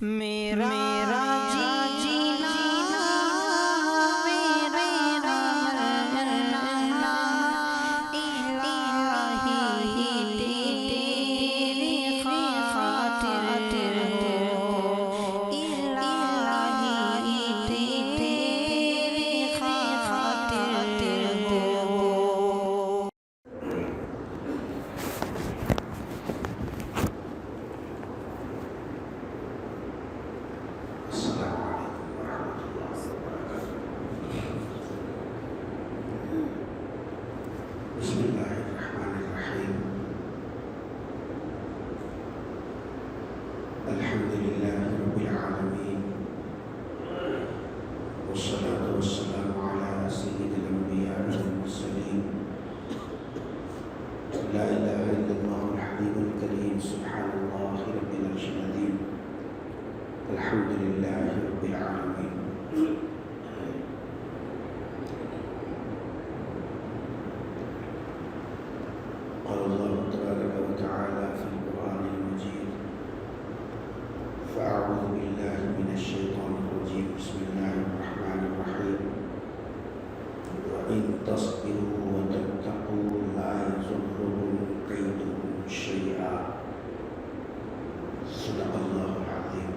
میرا جینا میرا مرنا الہی تیری خاطر ہو، الہی تیری خاطر ہو۔ بسم اللہ الرحمن الرحیم الحمد للہ رب العالمین والصلاة والسلام علی سید الانبیاء والمرسلین لا الہ الا اللہ الحبیب الکریم سبحان اللہ رب العرش العظیم الحمد للہ رب العالمین۔ قال الله تبارك وتعالى في القرآن المجيد فأعوذ بالله من الشيطان الرجيم بسم الله الرحمن الرحيم وإن تصبروا وتتقوا لا يضركم كيدهم شيئا صدق الله العظيم۔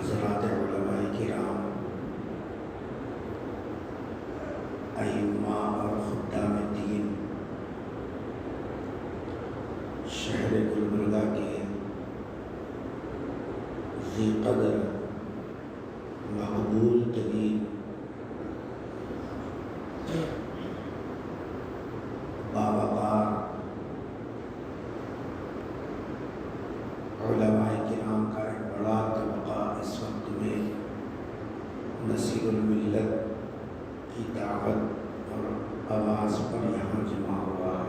حضرات علماء کرام، ائمہ اور خدام دین، شہر گلبرگہ کے ذی قدر مقبول ترین باوقار علماء کرام کا ایک بڑا طبقہ اس وقت میں نصیر الملت کی دعوت اور آواز پر یہاں جمع ہوا ہے۔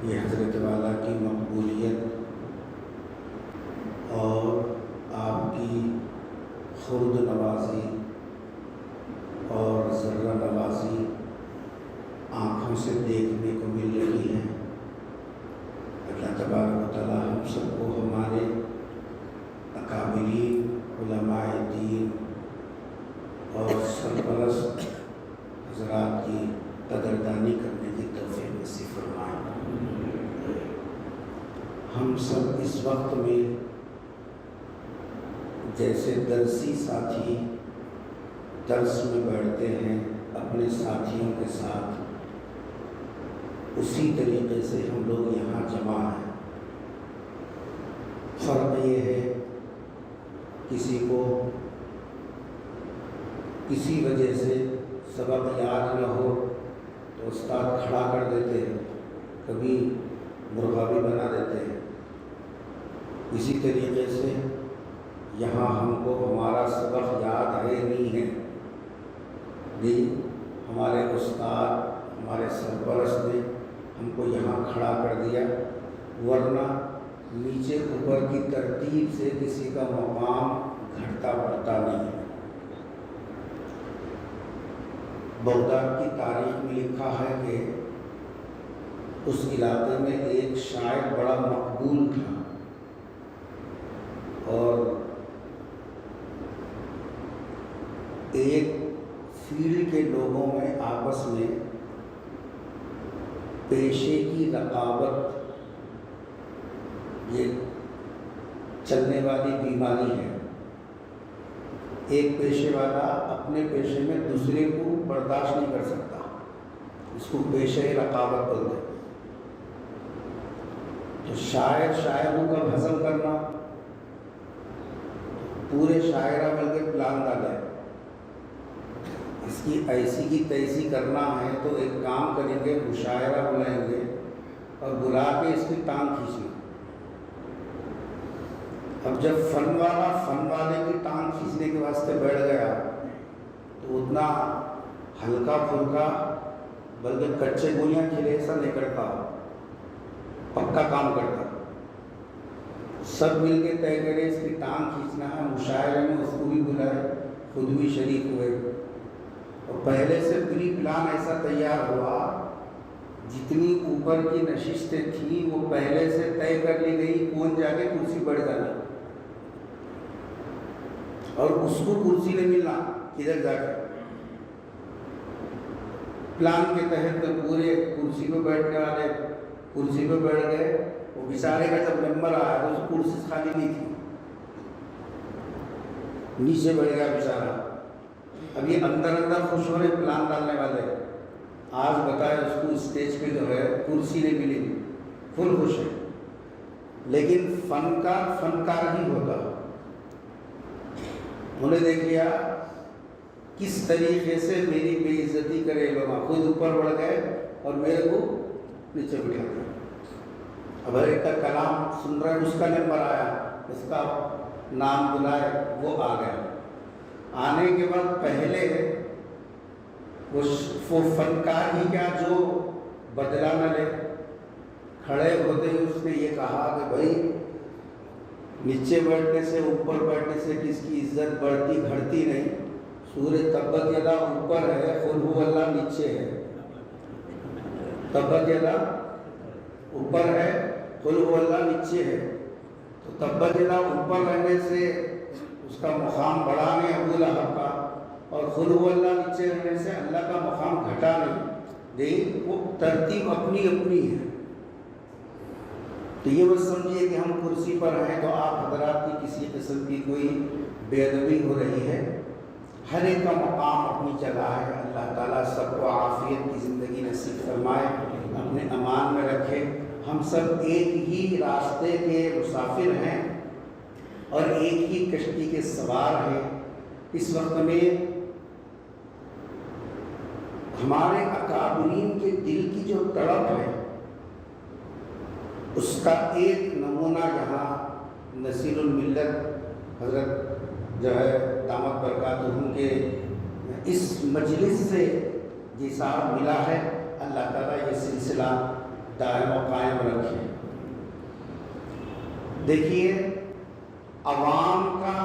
یہ حضرت والا کی مقبولیت اور آپ کی خرد نوازی اور ذرہ نوازی آنکھوں سے دیکھنے کو مل رہی ہے۔ اللہ تبارک و تعالی ہم سب کو ہمارے اکابرین علماء دین اور سرپرست حضرات کی قدردانی کرنے کی توفیق نصیب فرمائے۔ ہم سب اس وقت میں جیسے درسی ساتھی درس میں بیٹھتے ہیں اپنے ساتھیوں کے ساتھ، اسی طریقے سے ہم لوگ یہاں جمع ہیں۔ فرق یہ ہے کسی کو کسی وجہ سے سبق یاد نہ ہو تو استاد کھڑا کر دیتے ہیں، کبھی مرغا بھی بنا دیتے ہیں۔ اسی طریقے سے یہاں ہم کو ہمارا سبق یاد ہے نہیں ہے، لیکن ہمارے استاد ہمارے سرپرست نے ہم کو یہاں کھڑا کر دیا، ورنہ نیچے اوپر کی ترتیب سے کسی کا مقام گھٹتا بڑھتا نہیں ہے۔ بغداد کی تاریخ میں لکھا ہے کہ اس علاقے میں ایک شاعر بڑا مقبول تھا، اور ایک فیلڈ کے لوگوں میں آپس میں پیشے کی رقابت یہ چلنے والی بیماری ہے۔ ایک پیشے والا اپنے پیشے میں دوسرے کو برداشت نہیں کر سکتا، اس کو پیشے رقابت بولتے ہیں۔ تو شاعروں کا ہضم کرنا، پورے شاعرہ بلکہ پلان ڈالے، اس کی ایسی کی تیسی کرنا ہے تو ایک کام کریں گے، مشاعرہ بلائیں گے اور بلا کے اس کی ٹانگ کھینچنا۔ اب جب فن والے کی ٹانگ کھینچنے کے واسطے بیٹھ گیا تو اتنا ہلکا پھلکا بلکہ کچے گولیاں کھلے ایسا نہیں کرتا، پکا کام کرتا۔ سب مل کے طے کرے اس کی ٹانگ کھینچنا ہے، مشاعرے میں اس کو بھی بلائے، خود بھی شریک ہوئے، اور پہلے سے پری پلان ایسا تیار ہوا، جتنی اوپر کی نشستیں تھیں وہ پہلے سے طے کر لی گئی، کون جا کے کرسی بڑھ جانا اور اس کو کرسی نہیں ملنا کدھر جا کے۔ پلان کے تحت پورے کرسی پہ بیٹھنے والے کرسی پہ بیٹھ گئے، وہ بیچارے کا جب نمبر آیا تو اس کرسی خالی نہیں تھی، نیچے بیٹھ گیا بیچارہ۔ اب یہ اندر خوش ہو رہے پلان ڈالنے والے، آج بتائے اس کو اسٹیج پہ جو ہے کرسی نہیں ملی، فل خوش ہے۔ لیکن فنکار فنکار ہی ہوتا، انہوں نے دیکھ لیا کس طریقے سے میری بے عزتی کرے لوگ، خود اوپر بڑھ گئے اور میرے کو نیچے بٹھا دیا۔ اب ہر ایک کا کلام سن رہا ہے، اس کا نمبر آیا، اس کا نام بلائے، وہ آ گیا۔ آنے کے بعد پہلے وہ فنکار ہی کیا جو بدلہ نہ لے، کھڑے ہوتے ہی اس نے یہ کہا کہ بھائی نیچے بیٹھنے سے اوپر بیٹھنے سے کس کی عزت بڑھتی گھٹتی نہیں، سورج تبت یدا اوپر ہے، قل ہو اللہ نیچے ہے، تبت یدا اوپر ہے، قل ہو اللہ نیچے ہے، تو تبت یدا اوپر رہنے سے اس کا مقام بڑھا نہیں ابو لہب کا، اور قل ہو اللہ نیچے رہنے سے اللہ کا مقام گھٹا نہیں، لیکن وہ ترتیب اپنی اپنی ہے۔ تو یہ بس سمجھیے کہ ہم کرسی پر ہیں تو آپ حضرات کی کسی قسم کی کوئی بے ادبی ہو رہی ہے، ہر ایک کا مقام اپنی جگہ ہے۔ اللہ تعالیٰ سب کو عافیت کی زندگی نصیب فرمائے، اپنے امان میں رکھے۔ ہم سب ایک ہی راستے کے مسافر ہیں اور ایک ہی کشتی کے سوار ہیں۔ اس وقت میں ہمارے اکابرین کے دل کی جو تڑپ ہے اس کا ایک نمونہ یہاں نصیر الملت حضرت جو ہے دامت برکاتہم کے اس مجلس سے جیسا ملا ہے، اللہ تعالیٰ یہ سلسلہ دائم و قائم رکھے۔ دیکھیے عوام کا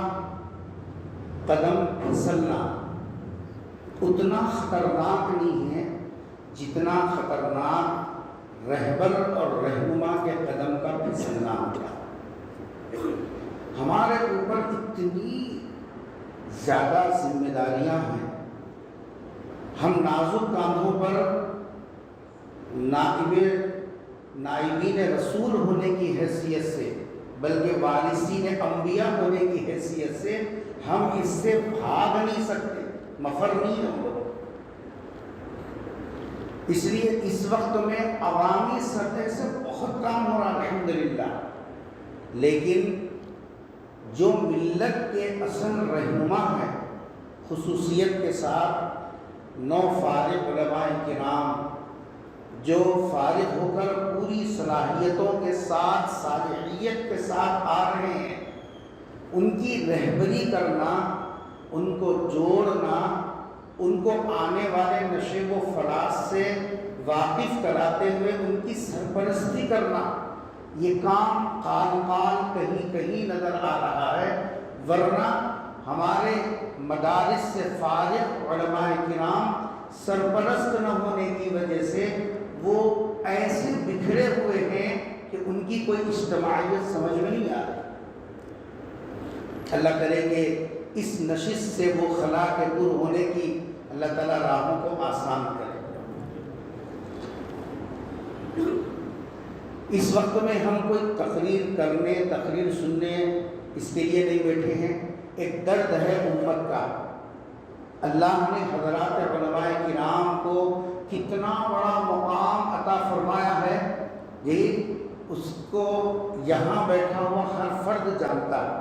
قدم پھسلنا اتنا خطرناک نہیں ہے جتنا خطرناک رہبر اور رہنما کے قدم کا پھسلنا ہوتا ہے۔ ہمارے اوپر اتنی زیادہ ذمہ داریاں ہیں، ہم نازک کاندھوں پر نائبین رسول ہونے کی حیثیت سے بلکہ وارثین انبیاء ہونے کی حیثیت سے ہم اس سے بھاگ نہیں سکتے، مفر نہیں ہم لوگ۔ اس لیے اس وقت میں عوامی سطح سے بہت کام ہو رہا الحمدللہ، لیکن جو ملت کے اصل رہنما ہیں خصوصیت کے ساتھ 9 فارغ علماء کرام جو فارغ ہو کر پوری صلاحیتوں کے ساتھ صالحیت کے ساتھ آ رہے ہیں، ان کی رہبری کرنا، ان کو جوڑنا، ان کو آنے والے نشے و فراز سے واقف کراتے ہوئے ان کی سرپرستی کرنا، یہ کام قال کہیں کہیں نظر آ رہا ہے۔ ورنہ ہمارے مدارس سے فارغ علماء کرام سرپرست نہ ہونے کی وجہ سے وہ ایسے بکھرے ہوئے ہیں کہ ان کی کوئی اجتماعیت سمجھ میں نہیں آ رہی۔ اللہ کرے کہ اس نشست سے وہ خلا کے دور ہونے کی اللہ تعالیٰ راہوں کو آسان کرے۔ اس وقت میں ہم کوئی تقریر کرنے، تقریر سننے اس کے لیے نہیں بیٹھے ہیں، ایک درد ہے امت کا۔ اللہ نے حضرات علماء کرام کو کتنا بڑا مقام عطا فرمایا ہے، یہ اس کو یہاں بیٹھا ہوا ہر فرد جانتا ہے،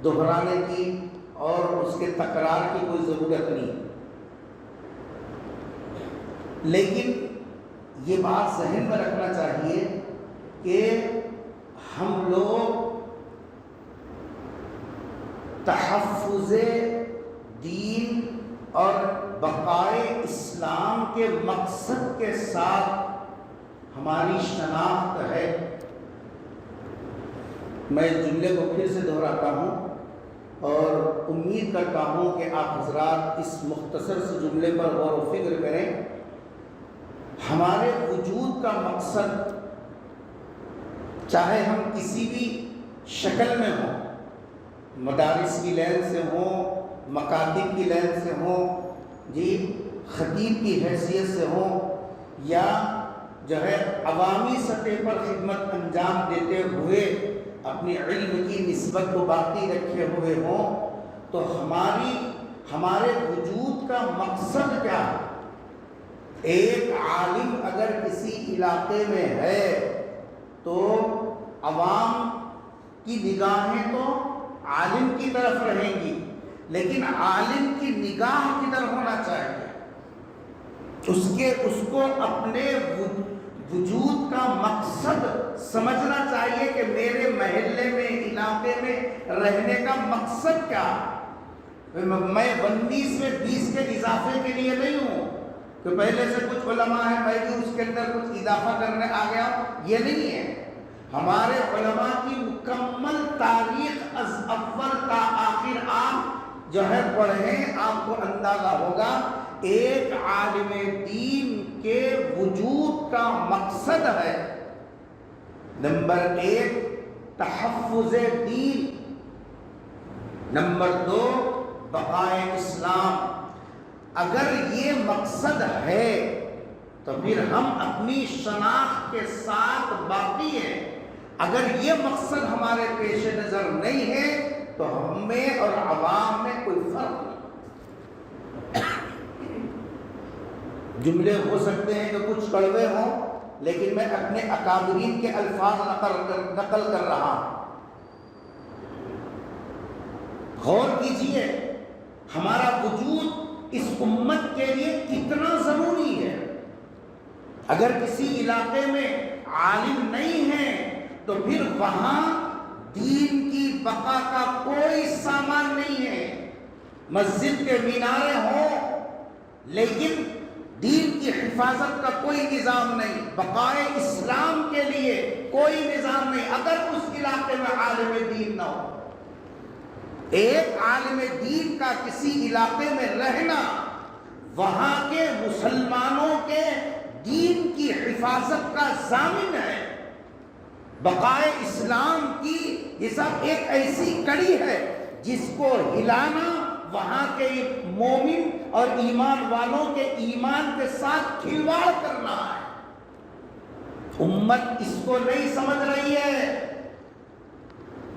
دہرانے کی اور اس کے تکرار کی کوئی ضرورت نہیں۔ لیکن یہ بات ذہن میں رکھنا چاہیے کہ ہم لوگ تحفظ دین اور بقائے اسلام کے مقصد کے ساتھ ہماری شناخت ہے۔ میں اس جملے کو پھر سے دہراتا ہوں اور امید کرتا ہوں کہ آپ حضرات اس مختصر سے جملے پر غور و فکر کریں۔ ہمارے وجود کا مقصد، چاہے ہم کسی بھی شکل میں ہوں، مدارس کی لین سے ہوں، مکاتب کی لین سے ہوں، خطیب کی حیثیت سے ہوں، یا جو ہے عوامی سطح پر خدمت انجام دیتے ہوئے اپنی علم کی نسبت کو باقی رکھے ہوئے ہوں، تو ہمارے وجود کا مقصد کیا ہے؟ ایک عالم اگر کسی علاقے میں ہے تو عوام کی نگاہیں تو عالم کی طرف رہیں گی، لیکن عالم کی نگاہ کدھر ہونا چاہیے؟ اس کو اپنے وجود کا مقصد سمجھنا چاہیے کہ میرے محلے میں، علاقے میں رہنے کا مقصد کیا ہے۔ میں 19 میں 20 کے اضافے کے لیے نہیں ہوں کہ پہلے سے کچھ علماء ہیں، میں بھی اس کے اندر کچھ اضافہ کرنے آ گیا، یہ نہیں ہے۔ ہمارے علماء کی مکمل تاریخ از اول تا آخر آپ جو ہے پڑھیں، آپ کو اندازہ ہوگا ایک عالم دین کے وجود کا مقصد ہے، نمبر 1 تحفظ دین، نمبر 2 بقائے اسلام۔ اگر یہ مقصد ہے تو پھر ہم اپنی شناخت کے ساتھ باقی ہیں۔ اگر یہ مقصد ہمارے پیش نظر نہیں ہے تو ہم میں اور عوام میں کوئی فرق نہیں۔ جملے ہو سکتے ہیں کہ کچھ کڑوے ہوں، لیکن میں اپنے اکابرین کے الفاظ نقل کر رہا ہوں۔ غور کیجئے ہمارا وجود اس امت کے لیے کتنا ضروری ہے۔ اگر کسی علاقے میں عالم نہیں ہے تو پھر وہاں دین کی بقا کا کوئی سامان نہیں ہے۔ مسجد کے مینارے ہوں لیکن دین کی حفاظت کا کوئی نظام نہیں، بقائے اسلام کے لیے کوئی نظام نہیں اگر اس علاقے میں عالم دین نہ ہو۔ ایک عالم دین کا کسی علاقے میں رہنا وہاں کے مسلمانوں کے دین کی حفاظت کا ضامن ہے۔ بقائے اسلام کی یہ سب ایک ایسی کڑی ہے جس کو ہلانا وہاں کے مومن اور ایمان والوں کے ایمان کے ساتھ کھلواڑ کرنا ہے۔ امت اس کو نہیں سمجھ رہی ہے۔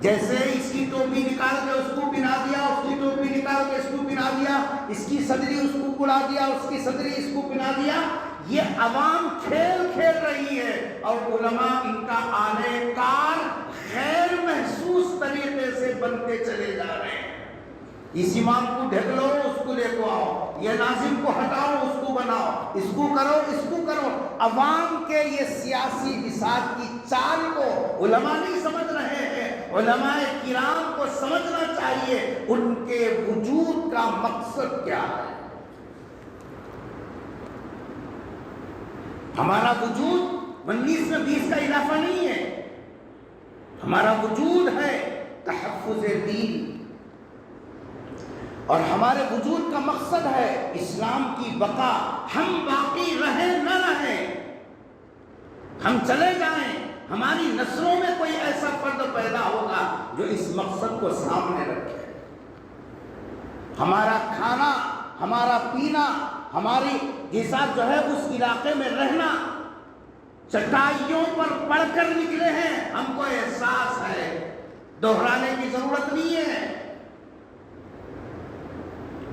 جیسے اس کی ٹوپی نکال کے اس کو پہنا دیا، اس کی ٹوپی نکال کے اس کو پہنا دیا، اس کی صدری اس کو اڑا دیا، اس کی صدری اس کو پہنا دیا، یہ عوام کھیل کھیل رہی ہے اور علماء ان کا آلے کار غیر محسوس طریقے سے بنتے چلے جا رہے ہیں۔ اس امام کو ڈھک لو، اس کو لے کو آؤ، یہ ناظم کو ہٹاؤ، اس کو بناؤ، اس کو کرو، اس کو کرو۔ عوام کے یہ سیاسی بساط کی چال کو علماء نہیں سمجھ رہے ہیں۔ علماء کرام کو سمجھنا چاہیے ان کے وجود کا مقصد کیا ہے۔ ہمارا وجود 19 میں 20 کا اضافہ نہیں ہے، ہمارا وجود ہے تحفظ دین، اور ہمارے وجود کا مقصد ہے اسلام کی بقا۔ ہم باقی رہیں نہ رہیں، ہم چلے جائیں، ہماری نسلوں میں کوئی ایسا فرد پیدا ہوگا جو اس مقصد کو سامنے رکھے۔ ہمارا کھانا، ہمارا پینا، ہماری جیسا جو ہے اس علاقے میں رہنا، چٹائیوں پر پڑھ کر نکلے ہیں، ہم کو احساس ہے، دہرانے کی ضرورت نہیں ہے۔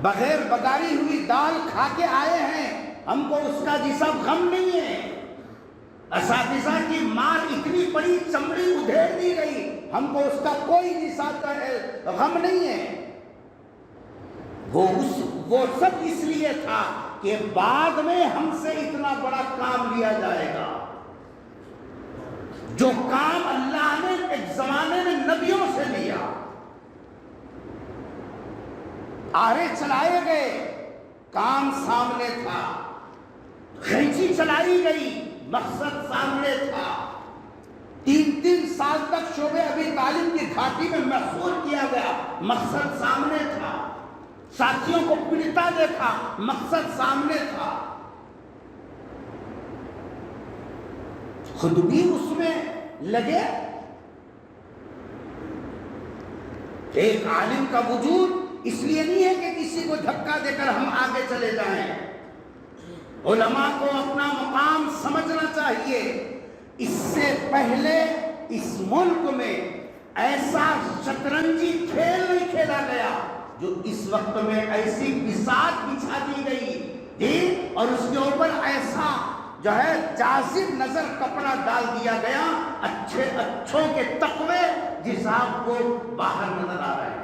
بغیر بگاری ہوئی دال کھا کے آئے ہیں، ہم کو اس کا جیسا غم نہیں ہے۔ اساتذہ کی مار اتنی بڑی چمڑی ادھیڑ دی گئی، ہم کو اس کا کوئی جیسا غم نہیں ہے۔ وہ سب اس لیے تھا کہ بعد میں ہم سے اتنا بڑا کام لیا جائے گا، جو کام اللہ نے ایک زمانے میں نبیوں سے لیا۔ آرے چلائے گئے، کام سامنے تھا، قینچی چلائی گئی، مقصد سامنے تھا۔ 3 سال تک شعبہ ابی طالب کی گھاٹی میں محصور کیا گیا، مقصد سامنے تھا، ساتھیوں کو پڑتا دیکھا، مقصد سامنے تھا، خود بھی اس میں لگے۔ ایک عالم کا وجود اس لیے نہیں ہے کہ کسی کو دھکا دے کر ہم آگے چلے جائیں، علماء کو اپنا مقام سمجھنا چاہیے۔ اس سے پہلے اس ملک میں ایسا شطرنجی کھیل نہیں کھیلا گیا جو اس وقت میں ایسی بساط بچھا دی گئی اور اس کے اوپر ایسا جو ہے جاذب نظر کپڑا ڈال دیا گیا، اچھے اچھوں کے تقوی جس آپ کو باہر نظر آ رہے ہیں۔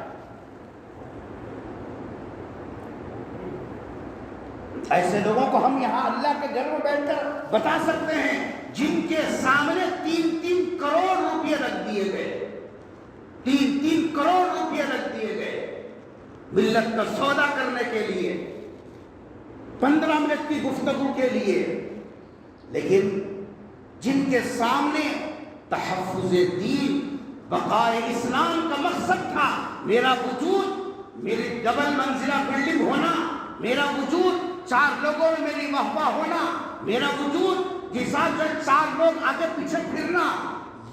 ایسے لوگوں کو ہم یہاں اللہ کے گھر میں بیٹھ کر بتا سکتے ہیں جن کے سامنے 3 کروڑ روپے رکھ دیے گئے، 3 کروڑ روپے رکھ دیے گئے ملت کا سودا کرنے کے لیے، 15 منٹ کی گفتگو کے لیے، لیکن جن کے سامنے تحفظ دین، بقائے اسلام کا مقصد تھا، میرا وجود میری ڈبل منزلہ بلڈنگ ہونا، میرا وجود 4 لوگوں میں میری واہ ہونا، میرا وجود جیسا جو 4 لوگ آگے پیچھے پھرنا،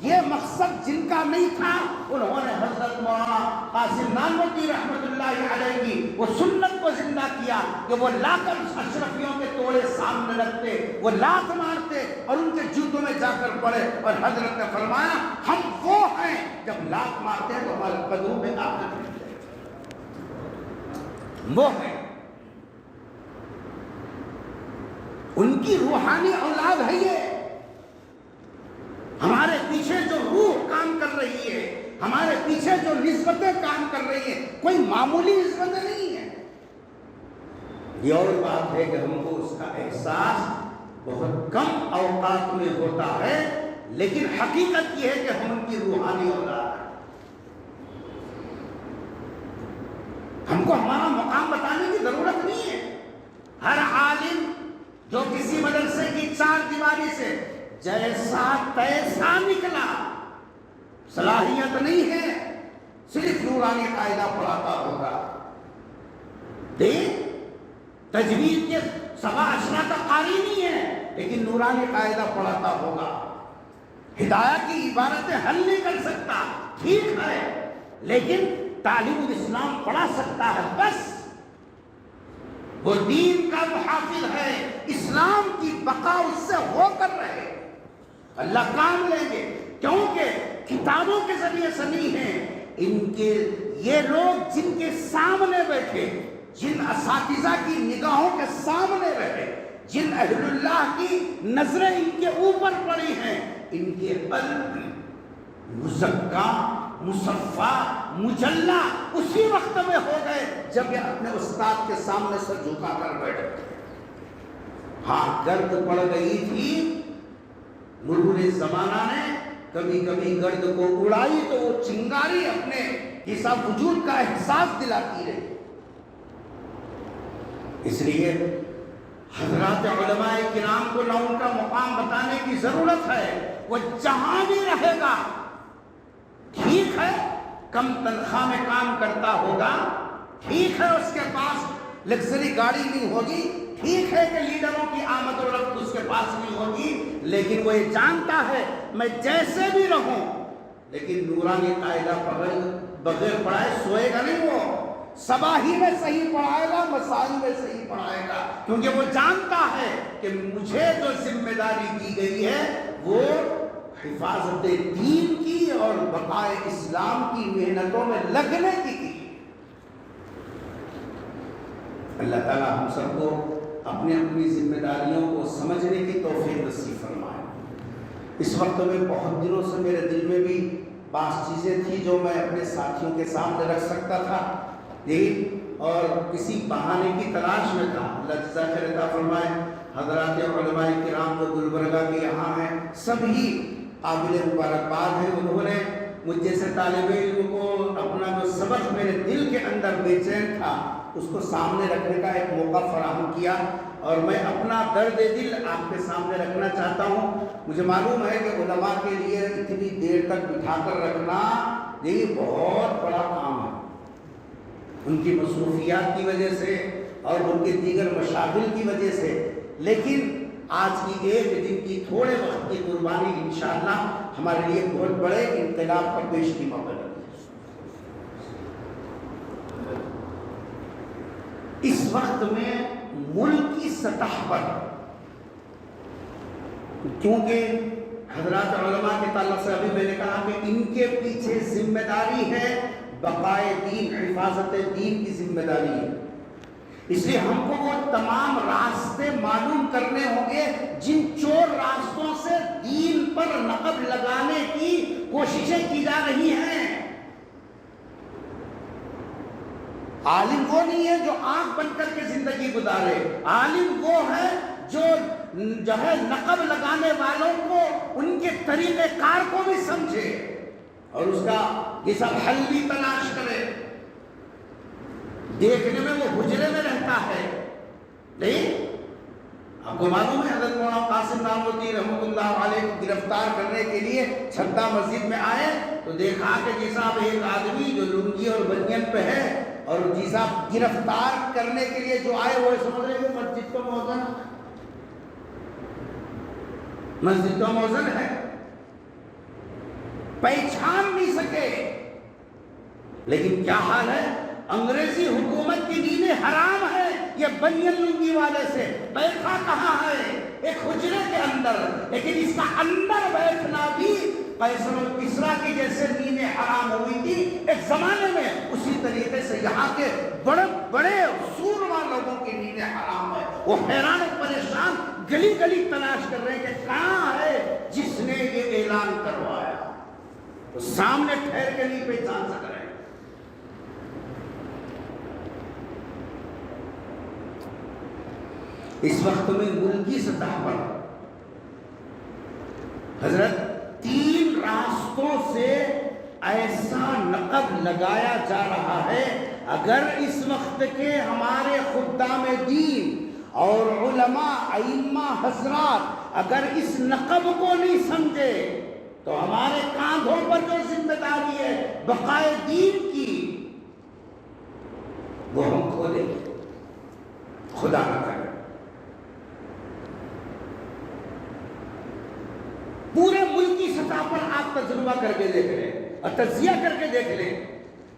یہ مقصد جن کا نہیں تھا، انہوں نے حضرت مولانا قاسم نانوتوی رحمت اللہ علیہ کی وہ سنت کو زندہ کیا کہ وہ لا کر اشرفیوں کے توڑے سامنے رکھتے، وہ لات مارتے اور ان کے جوتوں میں جا کر پڑے، اور حضرت نے فرمایا ہم وہ ہیں جب لات مارتے ہیں تو ہمارے قدموں میں آ کر وہ ہیں، ان کی روحانی اولاد ہے یہ۔ ہمارے پیچھے جو روح کام کر رہی ہے، ہمارے پیچھے جو نسبتیں کام کر رہی ہیں، کوئی معمولی نسبتیں نہیں ہیں۔ یہ اور بات ہے کہ ہم کو اس کا احساس بہت کم اوقات میں ہوتا ہے، لیکن حقیقت یہ ہے کہ ہم ان کی روحانی اولاد ہیں۔ ہم کو ہمارا مقام بتانے کی ضرورت نہیں ہے۔ ہر عالم جو کسی مدرسے کی 4 دیواری سے جیسا تیسا نکلا، صلاحیت نہیں ہے صرف نورانی قاعدہ پڑھاتا ہوگا، تجوید کے 7 کا قاری نہیں ہے لیکن نورانی قاعدہ پڑھاتا ہوگا، ہدایت کی عبارتیں حل نہیں کر سکتا، ٹھیک ہے، لیکن تعلیم الاسلام پڑھا سکتا ہے، بس وہ دین کا محافظ ہے، اسلام کی بقا اس سے ہو کر رہے، اللہ کام لیں گے، کیونکہ کتابوں کے ذریعے سے نہیں ہیں، ان کے یہ لوگ جن کے سامنے بیٹھے، جن اساتذہ کی نگاہوں کے سامنے رہے، جن اہل اللہ کی نظریں ان کے اوپر پڑی ہیں، ان کے قلب مزکا، مصفا، مجلہ اسی وقت میں ہو گئے جب یہ اپنے استاد کے سامنے سے جھکا کر بیٹھے تھے۔ ہاں گرد پڑ گئی تھی، مرور زمانہ نے کبھی کبھی گرد کو اڑائی تو وہ چنگاری اپنے حصہ وجود کا احساس دلاتی رہی۔ اس لیے حضرات علماء کرام کو نہ ان کا مقام بتانے کی ضرورت ہے، وہ جہاں بھی رہے گا، ٹھیک ہے کم تنخواہ میں کام کرتا ہوگا، ٹھیک ہے اس کے پاس لگژری گاڑی نہیں ہوگی، ٹھیک ہے کہ لیڈروں کی آمد و رفت اس کے پاس نہیں ہوگی، لیکن وہ یہ جانتا ہے میں جیسے بھی رہوں لیکن نورانی قاعدہ بغیر پڑھائے سوئے گا نہیں، وہ صباحی میں صحیح پڑھائے گا، مسائی میں صحیح پڑھائے گا، کیونکہ وہ جانتا ہے کہ مجھے جو ذمہ داری دی گئی ہے وہ حفاظت دین کی اور بقائے اسلام کی محنتوں میں لگنے کی۔ اللہ تعالی ہم سب کو اپنی اپنی ذمہ داریوں کو سمجھنے کی توفیق نصیب فرمائے۔ اس وقت میں بہت دنوں سے میرے دل میں بھی بعض چیزیں تھی جو میں اپنے ساتھیوں کے سامنے رکھ سکتا تھا، اور کسی بہانے کی تلاش میں تھا۔ اللہ جزا خیر عطا فرمائے۔ حضرات علماء کرام جو گلبرگہ کے یہاں ہیں سب ہی قابل مبارکباد ہیں، انہوں نے مجھ جیسے طالب علم کو اپنا جو سبق میرے دل کے اندر بے چین تھا اس کو سامنے رکھنے کا ایک موقع فراہم کیا، اور میں اپنا درد دل آپ کے سامنے رکھنا چاہتا ہوں. مجھے معلوم ہے کہ علماء کے لیے اتنی دیر تک بٹھا کر رکھنا یہ بہت بڑا کام ہے، ان کی مصروفیات کی وجہ سے اور ان کے دیگر مشاغل کی وجہ سے، لیکن آج کی ایک دن کی تھوڑے وقت کی قربانی انشاءاللہ ہمارے لیے بہت بڑے انقلاب کا پیش موقع ہے. اس وقت میں ملک کی سطح پر، کیونکہ حضرات علماء کے تعلق سے ابھی میں نے کہا کہ ان کے پیچھے ذمہ داری ہے بقائے دین، حفاظت دین کی ذمہ داری ہے، اس لیے ہم کو وہ تمام راستے معلوم کرنے ہوں گے جن چور راستوں سے دین پر نقب لگانے کی کوششیں کی جا رہی ہیں. عالم وہ نہیں ہے جو آنکھ بند کر کے زندگی گزارے، عالم وہ ہے جو ہے نقب لگانے والوں کو ان کے طریقہ کار کو بھی سمجھے اور اس کا یہ سب حل بھی تلاش کرے. دیکھنے میں وہ حجرے میں رہتا ہے، نہیں؟ آپ کو معلوم ہے حضرت مولانا قاسم نانوتوی رحمۃ اللہ علیہ کو گرفتار کرنے کے لیے چھتا مسجد میں آئے تو دیکھا کہ جی صاحب ایک آدمی جو لنگی اور بنیان پہ ہے اور جی صاحب گرفتار کرنے کے لیے جو آئے وہ سمجھ رہے کہ مسجد کا موزن، مسجد کا موزن ہے، پہچان نہیں سکے. لیکن کیا حال ہے، انگریزی حکومت کی دین حرام ہے یہ بنیان لنگی والے سے. بیٹھا کہاں ہے؟ ایک حجرے کے اندر، لیکن اس کا اندر بیٹھنا بھی قیصر و کسریٰ کی جیسے دین حرام ہوئی تھی ایک زمانے میں، اسی طریقے سے یہاں کے بڑے بڑے سورما لوگوں کی دین حرام ہے. وہ حیران و پریشان گلی گلی تلاش کر رہے ہیں کہ کہاں ہے جس نے یہ اعلان کروایا. تو سامنے ٹھہر کے نہیں پہچان سک رہے. اس وقت میں ملکی سطح پر حضرت 3 راستوں سے ایسا نقب لگایا جا رہا ہے، اگر اس وقت کے ہمارے خدام دین اور علماء ائمہ حضرات اگر اس نقب کو نہیں سمجھے تو ہمارے کاندھوں پر جو ذمہ داری ہے بقائے دین کی وہ ہم کھولیں گے، خدا نہ کرے. پورے ملک کی سطح پر آپ تجربہ کر کے دیکھ لیں اور تجزیہ کر کے دیکھ لیں،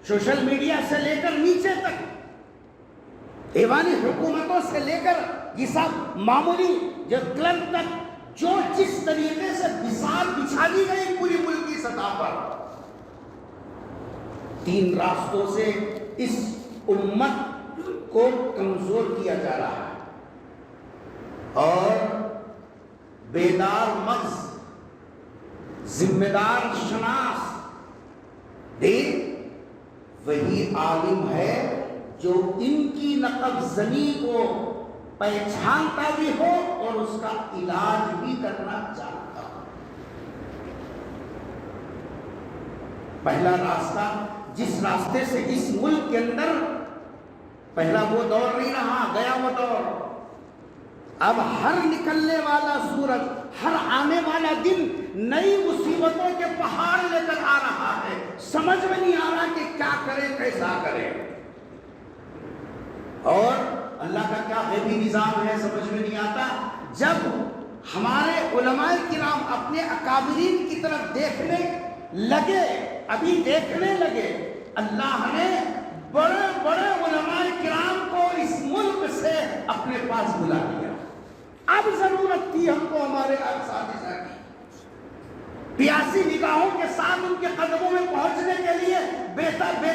سوشل میڈیا سے لے کر نیچے تک، ایوانی حکومتوں سے لے کر یہ سب معمولی جو کلرک تک، جو جس طریقے سے بساط بچھا دی گئی پوری ملک کی سطح پر، 3 راستوں سے اس امت کو کمزور کیا جا رہا ہے. اور بیدار مغز، ذمہ دار شناس دین وہی عالم ہے جو ان کی نقب زنی کو پہچانتا بھی ہو اور اس کا علاج بھی کرنا چاہتا ہو. پہلا راستہ جس راستے سے اس ملک کے اندر پہلا وہ دور نہیں رہا، گیا وہ دور. اب ہر نکلنے والا سورج، ہر آنے والا دن نئی مصیبتوں کے پہاڑ لے کر آ رہا ہے. سمجھ میں نہیں آ رہا کہ کیا کرے، کیسا کرے. اور اللہ کا کیا غیبی نظام ہے سمجھ میں نہیں آتا. جب ہمارے علماء کرام اپنے اکابرین کی طرف دیکھنے لگے، ابھی دیکھنے لگے، اللہ نے بڑے بڑے علماء کرام کو اس ملک سے اپنے پاس بلا لیا. اب ضرورت تھی ہم کو ہمارے اساتذہ کی، پیاسی نگاہوں کے ساتھ ان کے قدموں میں پہنچنے کے لیے بے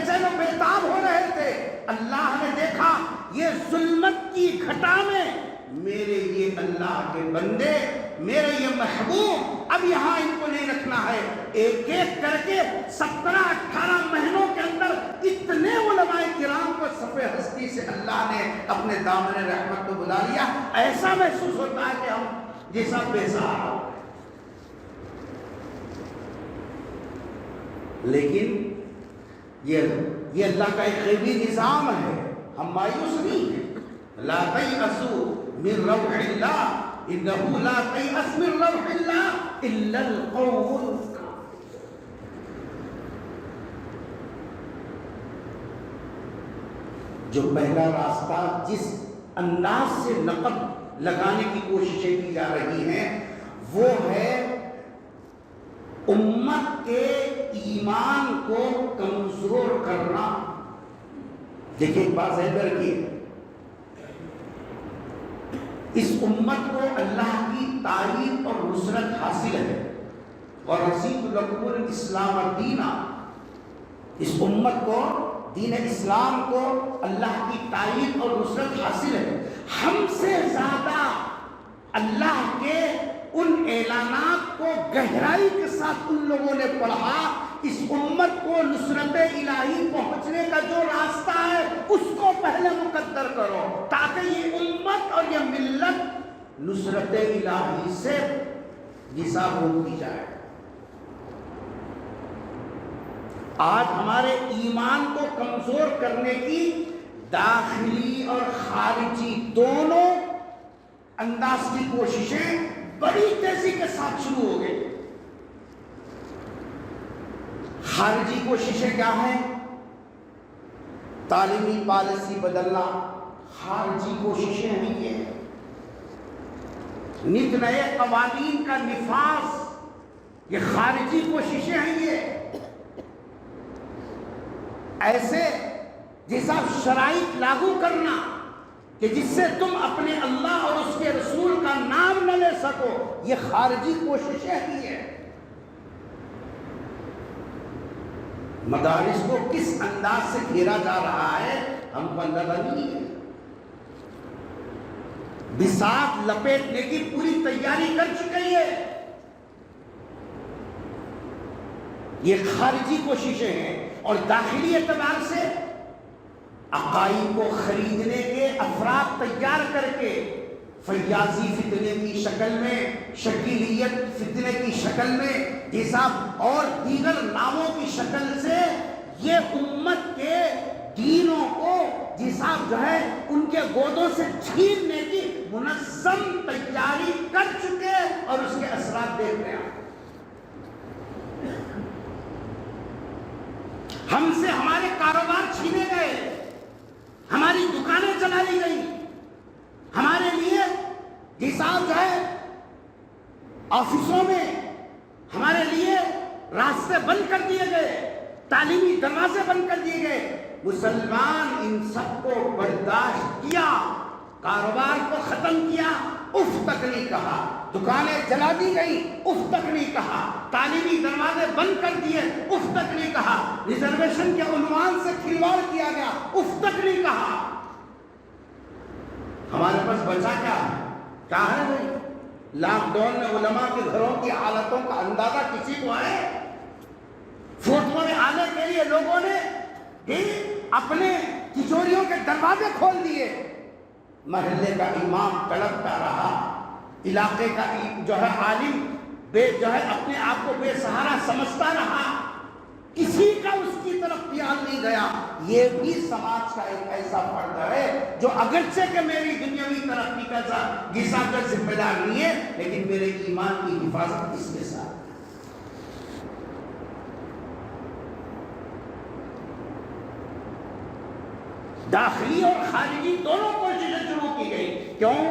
چین و بیتاب ہو رہے تھے. اللہ نے دیکھا یہ ظلمت کی گھٹا میں میرے یہ اللہ کے بندے، میرے یہ محبوب اب یہاں ان کو نہیں رکھنا ہے. ایک ایک کر کے 17-18 مہینوں کے اندر اتنے علماء کرام کو صفِ ہستی سے اللہ نے اپنے دامن رحمت کو بلا لیا. ایسا محسوس ہوتا ہے کہ ہم جیسا بے سہارا ہو. لیکن یہ اللہ کا ایک غیبی نظام ہے، ہم مایوس نہیں ہیں. لا تیأسوا من روح اللہ انہ لا تیأس من روح اللہ الا القوم الکافرون. جو پہلا راستہ جس انداز سے نقب لگانے کی کوششیں کی جا رہی ہیں وہ ہے امت کے ایمان کو کمزور کرنا. دیکھیں ایک بات ذہن میں رکھیے، اس امت کو اللہ کی تعریف اور نصرت حاصل ہے. وَرَضِيتُ لَكُمُ الْإِسْلَامَ دِينًا، اس امت کو دین اسلام کو اللہ کی تعریف اور نصرت حاصل ہے. ہم سے زیادہ اللہ کے ان اعلانات کو گہرائی کے ساتھ ان لوگوں نے پڑھا. اس امت کو نصرت الہی پہنچنے کا جو راستہ ہے اس کو پہلے مقدر کرو تاکہ یہ امت اور یہ ملت نصرت الہی سے نصاب ہوتی جائے. آج ہمارے ایمان کو کمزور کرنے کی داخلی اور خارجی دونوں انداز کی کوششیں بڑی تیزی کے ساتھ شروع ہو گئی. خارجی کوششیں کیا ہیں؟ تعلیمی پالیسی بدلنا خارجی کوششیں ہیں. یہ نت نئے قوانین کا نفاذ یہ خارجی کوششیں ہیں. یہ ایسے جیسا شرائط لاگو کرنا کہ جس سے تم اپنے اللہ اور اس کے رسول کا نام نہ لے سکو یہ خارجی کوششیں ہی ہیں. مدارس کو کس انداز سے گھیرا جا رہا ہے ہم کو اندازہ نہیں ہے. بساط لپیٹنے کی پوری تیاری کر چکی ہے. یہ خارجی کوششیں ہیں. اور داخلی اعتبار سے عقائد کو خریدنے کے افراد تیار کر کے فیاضی فتنے کی شکل میں، شکیلیت فتنے کی شکل میں، حساب اور دیگر ناموں کی شکل سے یہ امت کے دینوں کو حساب جو ہے ان کے گودوں سے چھیننے کی منظم تیاری کر چکے اور اس کے اثرات دیکھ رہے ہیں. ہم سے ہمارے کاروبار چھینے گئے، ہماری دکانیں چلا لی گئی، ہمارے لیے حساب جو ہے آفسوں میں ہمارے لیے راستے بند کر دیے گئے، تعلیمی دروازے بند کر دیے گئے. مسلمان ان سب کو برداشت کیا، کاروبار کو ختم کیا، اف تک نہیں کہا. دکانیں جلا دی گئی، اف تک نہیں کہا. تعلیمی دروازے بند کر دیے، اف تک نہیں کہا. ریزرویشن کے عنوان سے کھلواڑ کیا گیا، اف تک نہیں کہا. ہمارے پاس بچا کیا ہے بھائی؟ لاک ڈاؤن میں علماء کے گھروں کی حالتوں کا اندازہ کسی کو ہے؟ فوٹو میں آنے کے لیے لوگوں نے اپنے تجوریوں کے دروازے کھول دیے. محلے کا امام تڑپتا رہا، علاقے کا جو ہے عالم جو ہے اپنے آپ کو بے سہارا سمجھتا رہا، کسی کا اس کی طرف خیال نہیں گیا. یہ بھی سماج کا ایک ایسا فرد ہے جو اگرچہ کہ میری دنیاوی ترقی کا ذمہ دار نہیں ہے لیکن میرے ایمان کی حفاظت اس کے ساتھ. داخلی اور خارجی دونوں کوششیں شروع کی گئی. کیوں؟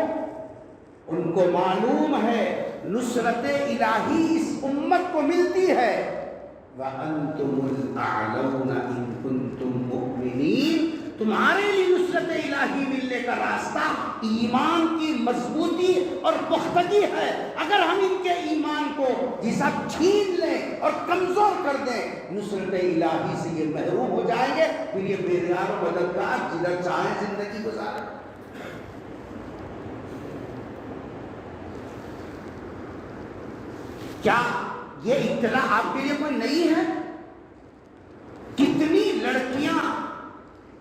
ان کو معلوم ہے نصرت الہی اس امت کو ملتی ہے. وَأَنْتُمُ الْأَعْلَوْنَ إِن كُنْتُم مُؤْمِنِينَ. تمہارے لیے نصرت الہی ملنے کا راستہ ایمان کی مضبوطی اور پختگی ہے. اگر ہم ان کے ایمان کو جیسا چھین لیں اور کمزور کر دیں نصرت الہی سے یہ محروم ہو جائیں گے. پھر یہ بے یار و مددگار جدھر چاہیں زندگی گزاریں. کیا یہ اطلاع آپ کے لیے کوئی نہیں ہے؟ کتنی لڑکیاں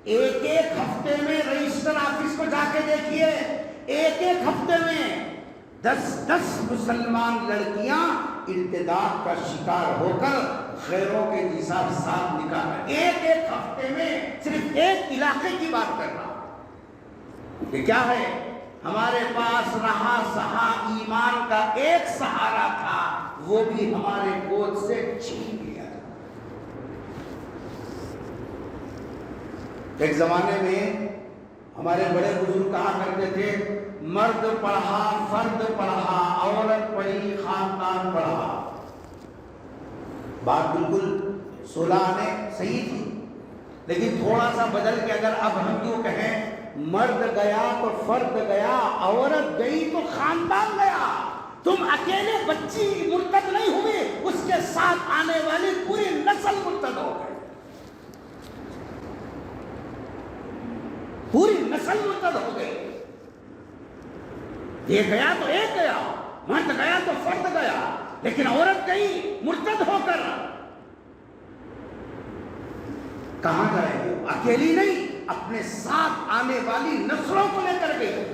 ایک ہفتے میں رجسٹر آفس کو جا کے دیکھیے، ایک ہفتے میں 10 مسلمان لڑکیاں ارتداد کا شکار ہو کر غیروں کے نصاب ساتھ نکال رہے. ایک ہفتے میں صرف ایک علاقے کی بات کر رہا ہوں. یہ کیا ہے؟ ہمارے پاس رہا سہا ایمان کا ایک سہارا تھا، وہ بھی ہمارے گود سے چھین گیا۔ ایک زمانے میں ہمارے بڑے بزرگ کہا کرتے تھے، مرد پڑھا فرد پڑھا، عورت پڑھی خاندان پڑھا۔ بات بالکل سولانے صحیح تھی، لیکن تھوڑا سا بدل کے اگر اب ہم یوں کہیں مرد گیا تو فرد گیا، عورت گئی تو خاندان گیا۔ تم اکیلے بچی مرتد نہیں ہوئی، اس کے ساتھ آنے والی پوری نسل مرتد ہو گئی، پوری نسل مرتد ہو گئی۔ یہ گیا تو ایک گیا، مرد گیا تو فرد گیا، لیکن عورت گئی مرتد ہو کر، کہاں جائے گی؟ اکیلی نہیں، اپنے ساتھ آنے والی نسلوں کو لے کر گئی۔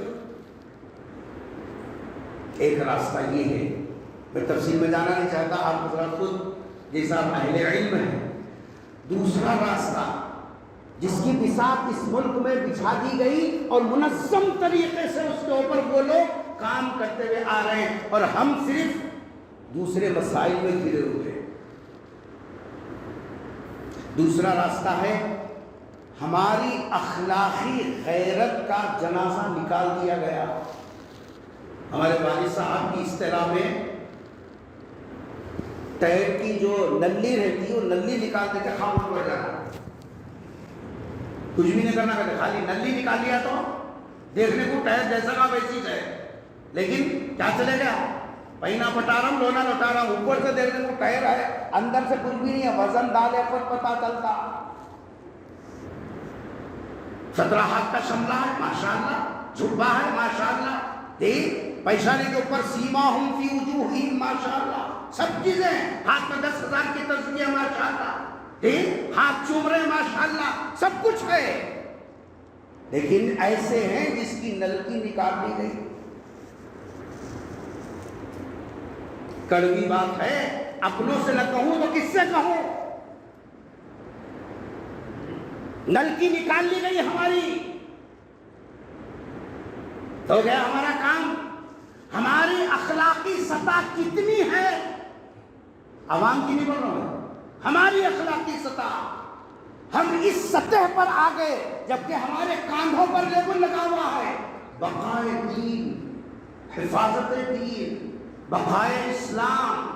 ایک راستہ یہ ہے، میں تفصیل میں جانا نہیں چاہتا، آپ حضرات خود جیسا اہل علم ہے۔ دوسرا راستہ جس کی بساط اس ملک میں بچھا دی گئی اور منظم طریقے سے اس کے اوپر وہ لوگ کام کرتے ہوئے آ رہے ہیں، اور ہم صرف دوسرے مسائل میں گھرے ہوئے ہیں۔ دوسرا راستہ ہے ہماری اخلاقی غیرت کا جنازہ نکال دیا گیا۔ ہمارے والد صاحب کی اصطلاح میں ٹائر کی جو نلی رہتی ہے وہ نلی نکالتے تھے، خاموش ہو جانا، کچھ بھی نہیں کرنا کرتے، خالی نلی نکال لیا تو دیکھنے کو ٹائر جیسا کا ویسی ہے، لیکن کیا چلے گا؟ پہنا پٹارم لونا لوٹارم، اوپر سے دیکھنے کو ٹائر ہے، اندر سے کچھ بھی نہیں ہے، وزن ڈالے پر پتا چلتا۔ 17 ہاتھ کا شملہ ہے ماشاءاللہ، جھبا ہے ماشاءاللہ، پیشانی کے اوپر سیماہم فی وجوہہم ماشاءاللہ، سب چیزیں، ہاتھ میں 10,000 کی تسبیح ماشاءاللہ، ہاتھ چوم رہے ماشاءاللہ، سب کچھ ہے، لیکن ایسے ہیں جس کی نلکی نکال دی گئی۔ کڑوی بات ہے، اپنوں سے نہ کہوں تو کس سے کہوں؟ نلکی نکال لی گئی ہماری، تو گیا ہمارا کام۔ ہماری اخلاقی سطح کتنی ہے، عوام کی نہیں بول رہا ہوں، ہماری اخلاقی سطح، ہم اس سطح پر آ گئے جبکہ ہمارے کاندھوں پر لیبل لگا ہوا ہے، بقائے دین، حفاظت دین، بقائے اسلام۔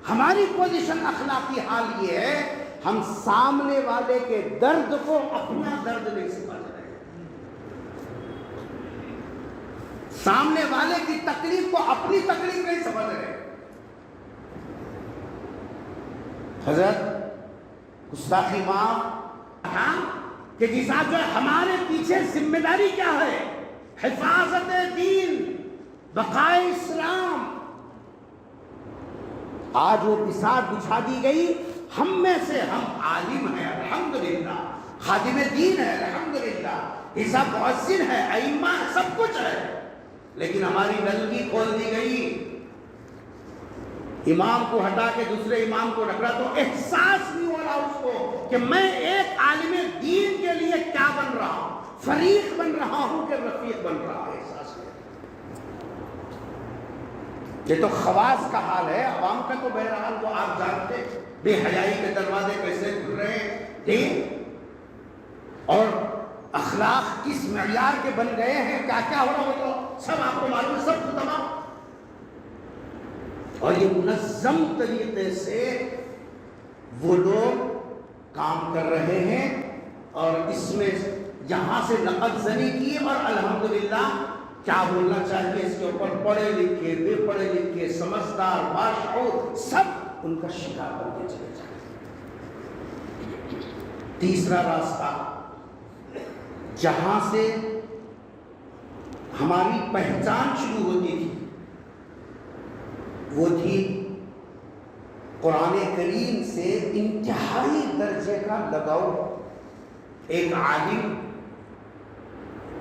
ہماری پوزیشن اخلاقی حال یہ ہے، ہم سامنے والے کے درد کو اپنا درد نہیں سمجھ رہے، سامنے والے کی تکلیف کو اپنی تکلیف نہیں سمجھ رہے۔ حضرت گستاخی معاف کہ جس آپ جو ہمارے پیچھے ذمہ داری کیا ہے، حفاظت دین، بقائے اسلام۔ آج وہ بساط بچھا دی گئی، ہم میں سے ہم عالم ہیں الحمدللہ، خادم دین ہے الحمدللہ، حساب مؤذن ہے، ائمہ سب کچھ ہے، لیکن ہماری نلکی کھول دی گئی۔ امام کو ہٹا کے دوسرے امام کو رکھ رہا تو احساس نہیں ہو رہا اس کو کہ میں ایک عالم دین کے لیے کیا بن رہا ہوں، فریق بن رہا ہوں کہ رفیق بن رہا ہے، احساس ہے۔ یہ تو خواص کا حال ہے، عوام کا تو بہرحال وہ آپ جانتے، بے حیائی کے دروازے کیسے کھل رہے ہیں، اور اخلاق کس معیار کے بن گئے ہیں، کیا کیا ہو رہا ہو تو سب آپ کو معلوم ہے، سب کو تمام۔ اور یہ منظم طریقے سے وہ لوگ کام کر رہے ہیں، اور اس میں یہاں سے نقد زنی کی، اور الحمدللہ کیا بولنا چاہیے اس کے اوپر، پڑھے لکھے بے پڑھے لکھے سمجھدار باشعور سب ان کا شکار بن کے چلے جائیں۔ تیسرا راستہ جہاں سے ہماری پہچان شروع ہوتی تھی وہ تھی قرآن کریم سے انتہائی درجے کا لگاؤ۔ ایک عالم،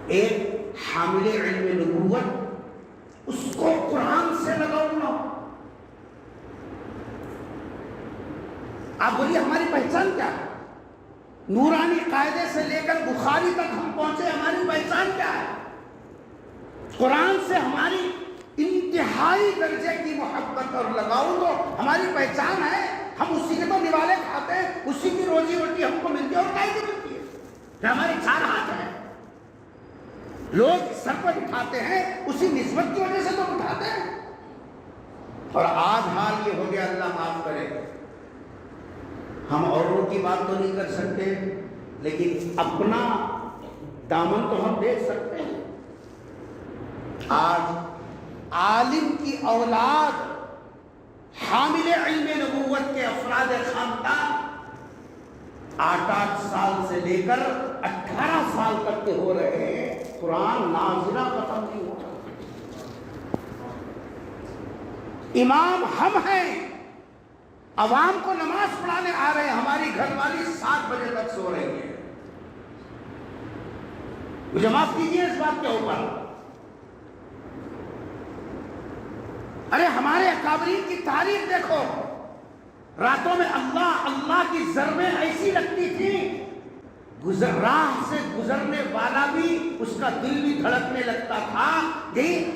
ایک حامل علم نبوت، اس کو قرآن سے لگاؤ نہ۔ آپ بولیے ہماری پہچان کیا ہے؟ نورانی قاعدے سے لے کر بخاری تک ہم پہنچے، ہماری پہچان کیا ہے؟ قرآن سے ہماری انتہائی درجے کی محبت اور لگاؤ تو ہماری پہچان ہے. ہم اسی کے تو نوالے کھاتے ہیں, اسی کی روزی روٹی ہم کو ملتی ہے. اور کیا ملتی ہے کہ ہمارے 4 ہاتھ ہیں, لوگ سر پر اٹھاتے ہیں اسی نسبت کی وجہ سے تو اٹھاتے ہیں. اور آج حال یہ ہو گیا, اللہ معاف کرے, ہم اوروں کی بات تو نہیں کر سکتے لیکن اپنا دامن تو ہم دیکھ سکتے ہیں. آج عالم کی اولاد حامل علم نبوت کے افراد خاندان 8 سال سے لے کر 18 سال تک کے ہو رہے ہیں, قرآن نازلہ ختم نہیں ہو رہا. امام ہم ہیں, عوام کو نماز پڑھانے آ رہے ہیں, ہماری گھر والی 7 بجے تک سو رہی ہے. مجھے معاف کیجیے اس بات کے اوپر. ارے ہمارے اکابرین کی تاریخ دیکھو, راتوں میں اللہ اللہ کی ضربیں ایسی لگتی تھی, راہ سے گزرنے والا بھی اس کا دل بھی دھڑکنے لگتا تھا.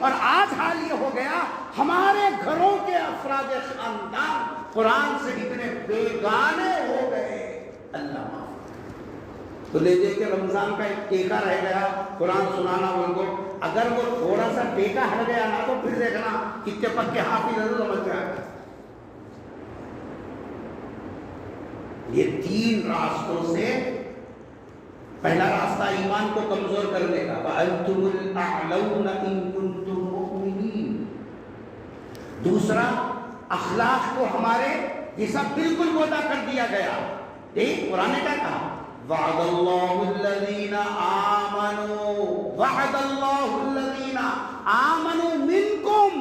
اور آج حال یہ ہو گیا, ہمارے گھروں کے افراد خاندان قرآن سے اتنے بیگانے ہو گئے. اللہ معاف. تو لے دے کے رمضان کا ایک ٹیکا رہ گیا قرآن سنانا ان کو, اگر وہ تھوڑا سا ٹیکا ہٹ گیا نا تو پھر دیکھنا کتنے پکے حافظ ہیں سمجھ جائے. یہ 3 راستوں سے, پہلا راستہ ایمان کو کمزور کرنے کا, وَأَنْتُمُ الْأَعْلَوْنَ إِن كُنتُم مُؤْمِنِينَ. دوسرا اخلاق کو ہمارے جیسا بالکل گودا کر دیا گیا. دیکھ قرآن نے کیا کہا, وعد اللہ الذین آمنوا, وعد اللہ الذین آمنوا منکم.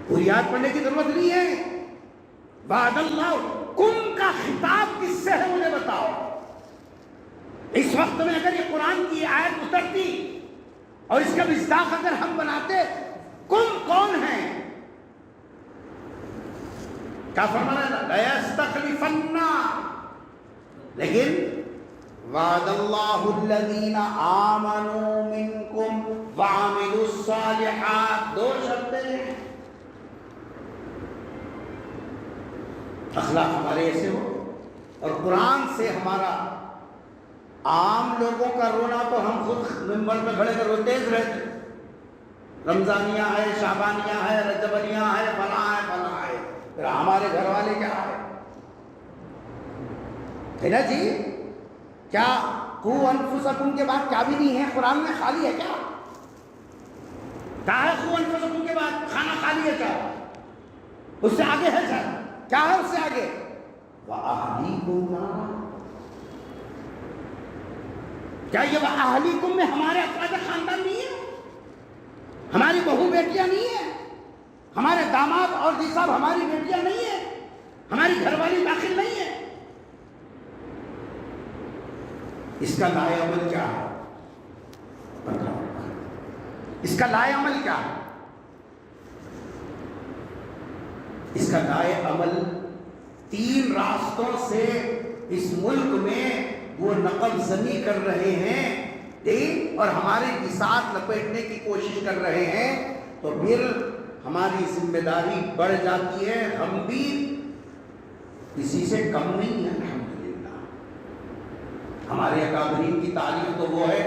پوری یاد پڑھنے کی ضرورت نہیں ہے. وعد اللہ, کم کا خطاب کس سے ہے مجھے بتاؤ. اس وقت میں اگر یہ قرآن کی آیت اترتی اور اس کا مصداق اگر ہم بناتے, کم کون ہیں؟ کیا فرمانا ہے, لَيَسْتَخْلِفَنَّ, لیکن وعد اللہ الذین آمنوا منکم وعملوا الصالحات, 2 شرطیں. اخلاق ہمارے ایسے ہو, اور قرآن سے ہمارا عام لوگوں کا رونا تو ہم خود منبر پہ کھڑے کر روتے رہتے. رمضانیہ ہے, شعبانیہ ہے, رجبیہ ہے, فلاں ہے, فلاں ہے. پھر ہمارے گھر والے کیا ہے نا جی, کیا قُوْ أَنفُسَكُمْ کے بعد کیا بھی نہیں ہے قرآن میں؟ خالی ہے کیا؟ کیا ہے قُوْ أَنفُسَكُمْ کے بعد؟ کھانا خالی ہے کیا؟ اس سے آگے ہے سر, کیا ہے اس سے آگے؟ وَأَهْلِيكُمْ نَارًا. کیا یہ وَأَهْلِيكُمْ میں ہمارے افراد خاندان نہیں ہے, ہماری بہو بیٹیاں نہیں ہیں, ہمارے داماد اور جی صاحب ہماری بیٹیاں نہیں ہیں, ہماری گھر والی داخل نہیں ہے؟ اس کا لائے عمل کیا ہے؟ اس کا لائے عمل کیا ہے؟ اس کا لائے عمل 3 راستوں سے اس ملک میں وہ نقل زنی کر رہے ہیں اور ہمارے بساط لپیٹنے کی کوشش کر رہے ہیں. تو پھر ہماری ذمہ داری بڑھ جاتی ہے. ہم بھی کسی سے کم نہیں ہیں الحمدللہ. ہمارے اکابرین کی تعریف تو وہ ہے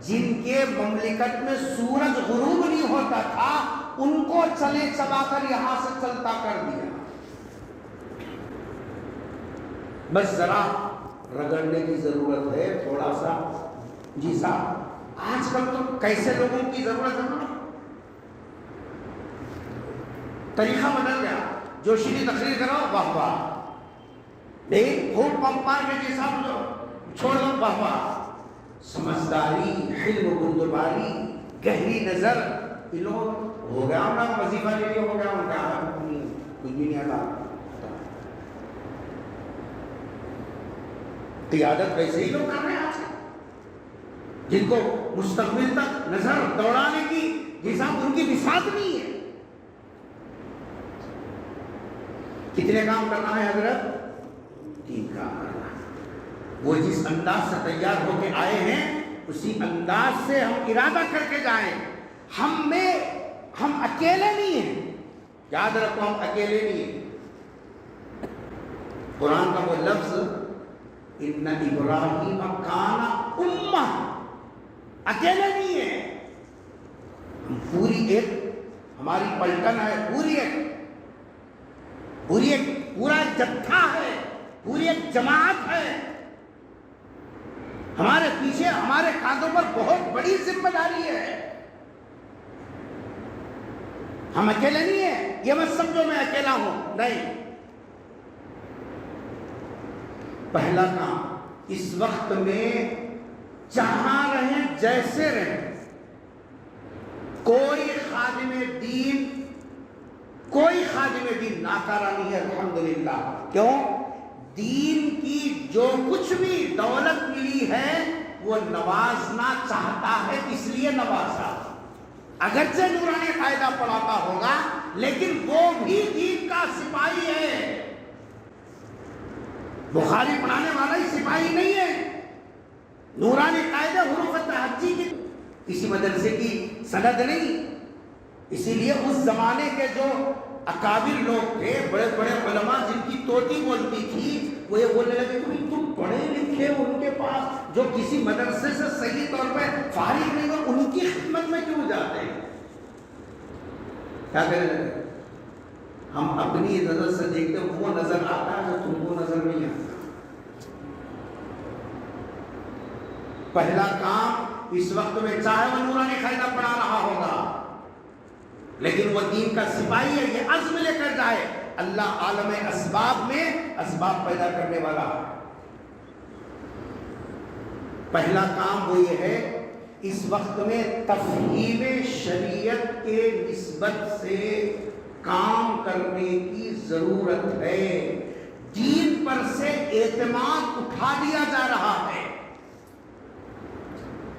جن کے مملکت میں سورج غروب نہیں ہوتا تھا, ان کو چلے چبا کر یہاں سے چلتا کر دیا. بس ذرا رگڑنے کی ضرورت ہے تھوڑا سا. جی صاحب, آج کل تو کیسے لوگوں کی ضرورت ہے نا, طریقہ بدل گیا. جو شیری تقریر کرو واہ واہ, نہیں خوب پمپ مار کے جی صاحب چھوڑ دو واہ واہ. سمجھداری, حلم و گردباری, گہری نظر, ان لوگ ہو گیا ہم نا وظیفہ لے لیا, ہو گیا ہم کیا کچھ بھی نہیں آتا. قیادت ویسے ہی لوگ کر رہے ہیں آج جن کو مستقبل تک نظر دوڑانے کی جیسا ان کی بساط نہیں ہے. کتنے کام کرنا ہے حضرت؟ 3 کام کرنا ہے. وہ جس انداز سے تیار ہو کے آئے ہیں اسی انداز سے ہم ارادہ کر کے جائیں. ہم اکیلے نہیں ہیں, یاد رکھو ہم اکیلے نہیں ہیں. قرآن کا وہ لفظ ان ابراہیم کان امہ, اکیلے نہیں ہیں ہم, پوری ایک ہماری پلٹن ہے, پوری ایک پورا جتھا ہے, پوری ایک جماعت ہے. ہمارے پیچھے ہمارے کاندھوں پر بہت بڑی ذمہ داری ہے. ہم اکیلے نہیں ہیں, یہ مت سمجھو میں اکیلا ہوں, نہیں. پہلا کام اس وقت میں جہاں رہیں جیسے رہیں, کوئی خادم دین ناکارہ نہیں ہے الحمدللہ. کیوں؟ دین کی جو کچھ بھی دولت ملی ہے وہ نوازنا چاہتا ہے, اس لیے نوازا. اگرچہ نورانی قاعدہ پڑھاتا ہوگا لیکن وہ بھی دین کا سپاہی ہے. بخاری پڑھانے والا ہی سپاہی نہیں ہے. نورانی قاعدہ حروف تہجی کی کسی مدرسے کی سند نہیں. اسی لیے اس زمانے کے جو اکابر لوگ تھے, بڑے بڑے علماء جن کی طوطی بولتی تھی, وہ یہ بولنے لگے کہ تم پڑھے لکھے ان کے پاس جو کسی مدرسے سے صحیح طور پہ فارغ نہیں ہو, ان کی خدمت میں کیوں جاتے ہیں؟ کیا کہنے لگے؟ ہم اپنی نظر سے دیکھتے ہیں وہ نظر آتا ہے جو تم کو نظر نہیں آتا. پہلا کام اس وقت میں چاہے وہ نورانی قاعدہ پڑھا رہا ہوگا لیکن وہ دین کا سپاہی ہے, یہ عزم لے کر جائے. اللہ عالم اسباب میں اسباب پیدا کرنے والا ہے. پہلا کام وہ یہ ہے اس وقت میں تفہیم شریعت کے نسبت سے کام کرنے کی ضرورت ہے. دین پر سے اعتماد اٹھا دیا جا رہا ہے.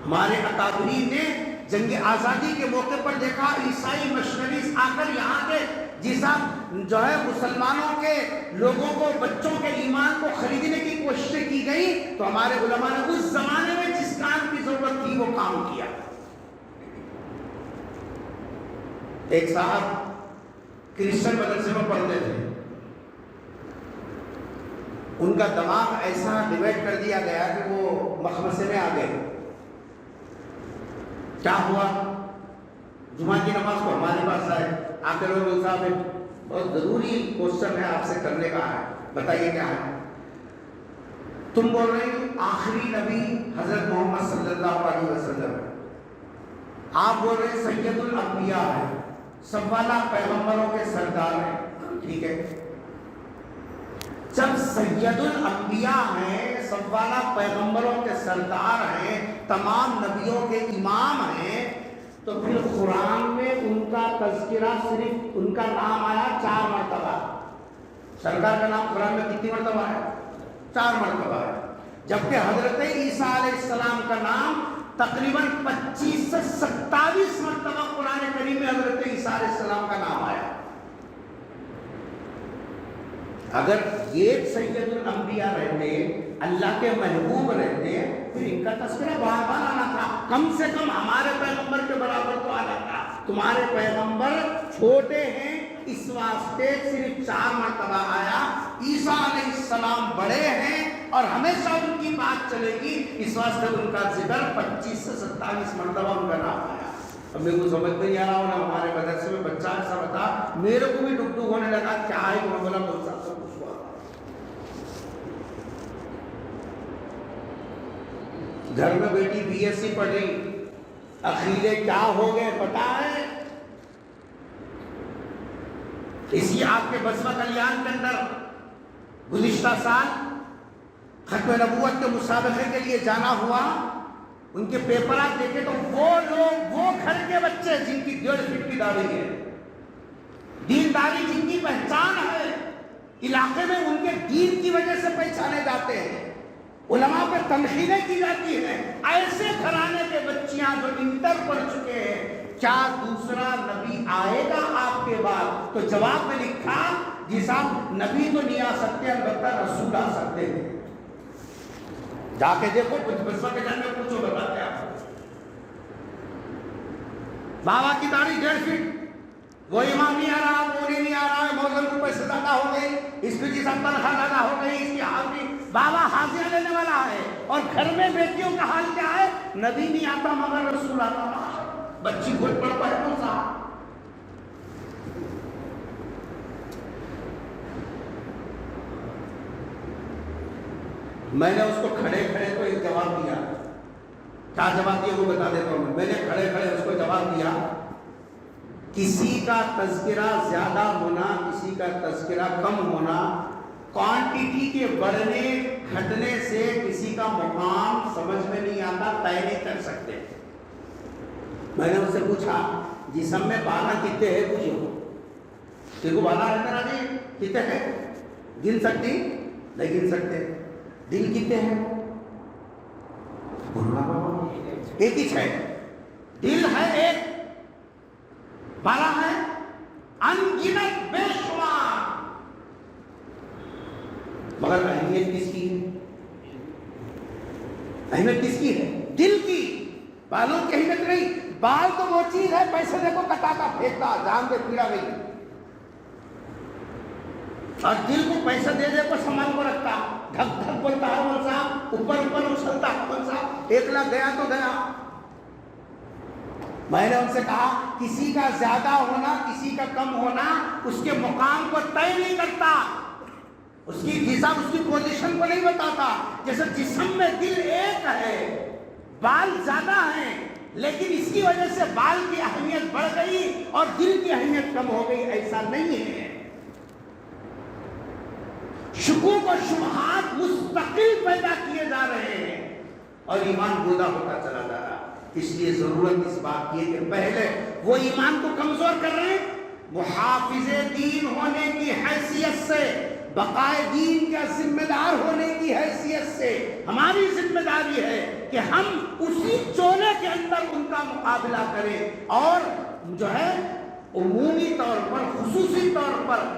ہمارے اکابرین نے جنگ آزادی کے موقع پر دیکھا عیسائی مشنویز آ کر یہاں کے جیسا جو ہے مسلمانوں کے لوگوں کو, بچوں کے ایمان کو خریدنے کی کوششیں کی گئی, تو ہمارے علماء نے اس زمانے میں جس کام کی ضرورت تھی وہ کام کیا. ایک صاحب کرسچن مدرسے میں پڑھتے تھے, ان کا دماغ ایسا ڈیوائڈ کر دیا گیا کہ وہ مخمصے میں آ گئے. کیا ہوا؟ جمعہ کی نماز کو ہمارے پاس آئے, آ کر لوگ صاحب بہت ضروری کوشچن ہے آپ سے کرنے کا ہے, بتائیے کیا ہے. تم بول رہے ہیں آخری نبی حضرت محمد صلی اللہ علیہ وسلم, آپ بول رہے ہیں سید الانبیاء ہے, سب والا پیغمبروں کے سردار ہیں. ٹھیک ہے, جب سید الانبیاء ہیں, سب والا پیغمبروں کے سردار ہیں, تمام نبیوں کے امام ہیں, تو پھر قرآن میں ان کا تذکرہ صرف ان کا نام آیا 4 مرتبہ. سرکار کا نام قرآن میں کتنی مرتبہ ہے؟ 4 مرتبہ ہے. جبکہ حضرت عیسیٰ علیہ السلام کا نام تقریباً 25 سے 27 مرتبہ قرآن کریم میں حضرت عیسیٰ علیہ السلام کا نام آیا. اگر یہ سید الانبیاء رہتے, اللہ کے محبوب رہتے, پھر ان کا تذکرہ بار بار آنا تھا. کم سے کم ہمارے پیغمبر کے برابر تو آنا تھا. تمہارے پیغمبر چھوٹے ہیں اس واسطے صرف 4 مرتبہ آیا. عیسیٰ علیہ السلام بڑے ہیں اور ہمیشہ ان کی بات چلے گی, اس واسطے ان کا ذکر 25 سے 27 مرتبہ ان کا نام آیا. اب میرے کو سمجھ میں نہیں آ رہا ہوں نا, ہمارے مدرسے میں بچہ ایسا بتا, میرے کو بھی ڈگ ڈگ ہونے لگا, کیا ہے کہ بولا بول سکتا ہوں. گھر میں بیٹی بی ایس سی پڑھ رہی, عقیدے کیا ہو گئے پتا ہے؟ اسی آپ کے بسمہ کلیان کے اندر گزشتہ سال ختم نبوت کے مسابقے کے لیے جانا ہوا. ان کے پیپر آپ دیکھیں تو وہ لوگ, وہ گھر کے بچے جن کی 1.5 فٹ کی داڑھی ہے, دینداری جن کی پہچان ہے, علاقے میں ان کے دین کی وجہ سے پہچانے جاتے ہیں, علماء پر تنقیدیں کی جاتی ہیں, ایسے گھرانے کے بچیاں جو انٹر پڑھ چکے ہیں, کیا دوسرا نبی آئے گا آپ کے بعد؟ تو جواب میں لکھا جی صاحب نبی تو نہیں آ سکتے, البتہ رسول آ سکتے ہیں. جا کے دیکھو بسوا کے جان میں پوچھو بتاتے ہیں آپ کو۔ بابا کی داڑھی 1.5 فٹ، وہ امام نہیں آ رہا، وہ نہیں آ رہا ہے، موزن کو پیسے زیادہ ہو گئی، اس کی جسم تنخواہ زیادہ ہو گئی، اس کی حاضری، بابا حاضریاں لینے والا ہے، اور گھر میں بیٹیوں کا حال کیا ہے؟ نبی نہیں آتا مگر رسول آتا، بچی خود پڑھ پڑھ کون سا۔ میں نے اس کو کھڑے کھڑے کو ایک جواب دیا، کیا جواب دیا وہ بتا دیتا ہوں میں نے کھڑے کھڑے اس کو جواب دیا، کسی کا تذکرہ زیادہ ہونا، کسی کا تذکرہ کم ہونا، کوانٹیٹی کے بڑھنے گھٹنے سے کسی کا مقام سمجھ میں نہیں آتا، طے نہیں کر سکتے۔ میں نے اس سے پوچھا جسم میں بالا کتنے ہیں پوچھو، دیکھو بالا ہے میرا جی کتنے ہیں، گن سکتی؟ نہیں گن سکتے۔ دل کتنے ہیں؟ ایک ہی ہے، دل ہے ایک، بالا ہے انگنت بے شمار، مگر اہمیت کس کی ہے؟ اہمیت کس کی ہے؟ دل کی، بالوں کی اہمیت نہیں۔ بال تو وہ چیز ہے پیسے دیکھو کٹاتا پھینکتا، جان کے پیڑا گئی، اور دل کو پیسہ دے دے کو سامان کو رکھتا، دھک دھک بولتا ہے کون سا، اوپر اوپر اچھلتا کون سا، 1 لاکھ گیا تو گیا۔ میں نے ان سے کہا کسی کا زیادہ ہونا کسی کا کم ہونا اس کے مقام کو طے نہیں کرتا، اس کی غذا اس کی پوزیشن کو نہیں بتاتا۔ جیسے جسم میں دل ایک ہے، بال زیادہ ہیں، لیکن اس کی وجہ سے بال کی اہمیت بڑھ گئی اور دل کی اہمیت کم ہو گئی، ایسا نہیں ہے۔ شکوک و شبہات مستقل پیدا کیے جا رہے ہیں اور ایمان گودا ہوتا چلا جا رہا۔ اس لیے ضرورت اس بات کی ہے کہ پہلے وہ ایمان کو کمزور کر رہے ہیں، محافظ دین ہونے کی حیثیت سے، بقائے دین کا ذمہ دار ہونے کی حیثیت سے ہماری ذمہ داری ہے کہ ہم اسی چولے کے اندر ان کا مقابلہ کریں اور جو ہے عمومی طور پر خصوصی طور پر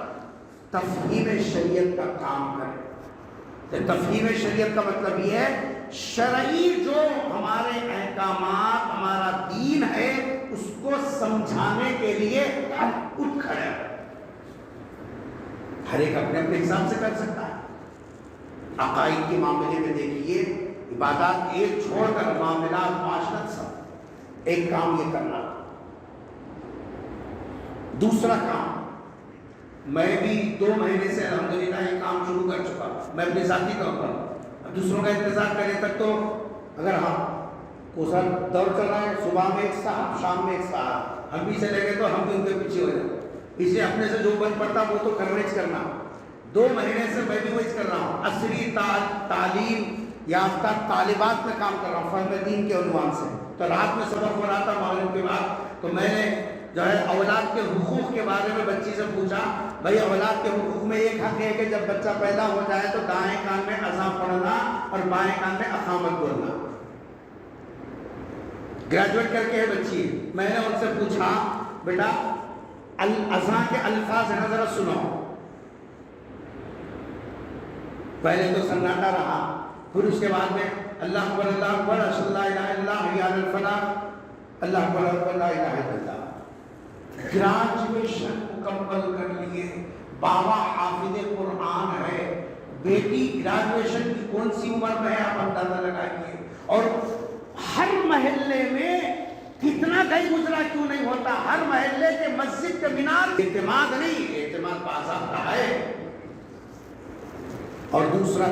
تفہیم شریعت کا کام کریں۔ تفہیم شریعت کا مطلب یہ ہے شرعی جو ہمارے احکامات ہمارا دین ہے اس کو سمجھانے کے لیے ہم اٹھ کھڑے ہیں۔ ہر ایک اپنے اپنے حساب سے کر سکتا ہے۔ عقائد کے معاملے میں دیکھیے، عبادات ایک چھوڑ کر معاملات معاشرت سب ایک کام یہ کرنا۔ دوسرا کام، میں بھی 2 مہینے سے الحمدللہ یہ کام شروع کر چکا، میں اپنے ذاتی طور پر، اب دوسروں کا انتظار کرنے تک تو اگر کوسا دور چل رہا ہے، صبح میں ایک صاحب شام میں ایک صاحب، ہم بھی چلے گئے تو ہم بھی ان کے پیچھے ہو جائیں، اس لیے اپنے سے جو بن پڑتا وہ تو کرنا۔ 2 مہینے سے میں بھی وہی کر رہا ہوں، عصری تعلیم یافتہ طالبات میں کام کر رہا ہوں، فہم دین کے عنوان سے۔ تو رات میں سبق ہو رہا تھا مغرب کے بعد، تو میں نے جو ہے اولاد کے حقوق کے بارے میں بچی سے پوچھا، بھائی اولاد کے حقوق میں ایک حق ہے کہ جب بچہ پیدا ہو جائے تو دائیں کان میں اذان پڑھنا اور بائیں کان میں اقامت بولنا۔ گریجویٹ کر کے ہے بچی، میں نے ان سے پوچھا بیٹا اذان کے الفاظ ہیں ذرا سنو۔ پہلے تو سناٹا رہا، پھر اس کے بعد میں اللہ اکبر اللہ اکبر اشہد لا الہ الا اللہ حی علی الفلاح، اللہ اکبر اکبر لا الہ الا اللہ۔ گریجویشن مکمل کر لیے، بابا حافظ قرآن ہے، بیٹی گریجویشن کی کون سی عمر میں ہے آپ اندازہ لگائیے، اور ہر محلے میں کتنا گئی گزرا کیوں نہیں ہوتا، ہر محلے کے مسجد کے مینار اعتماد نہیں، اعتماد باضابطہ ہے۔ اور دوسرا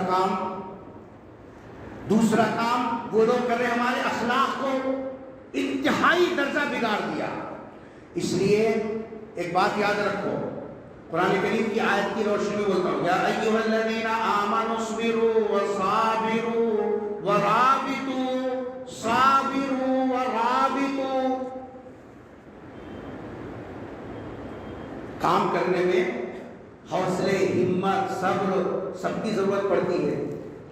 کام وہ لوگ کر رہے ہیں، ہمارے اخلاق کو انتہائی درجہ بگاڑ دیا۔ اس لیے ایک بات یاد رکھو، قرآن کریم کی آیت کی روشنی میں بولتا ہوں، یا ایھا الذین آمنوا اصبروا وصابروا ورابطوا، صابروا ورابطوا۔ کام کرنے میں حوصلے، ہمت، صبر سب کی ضرورت پڑتی ہے،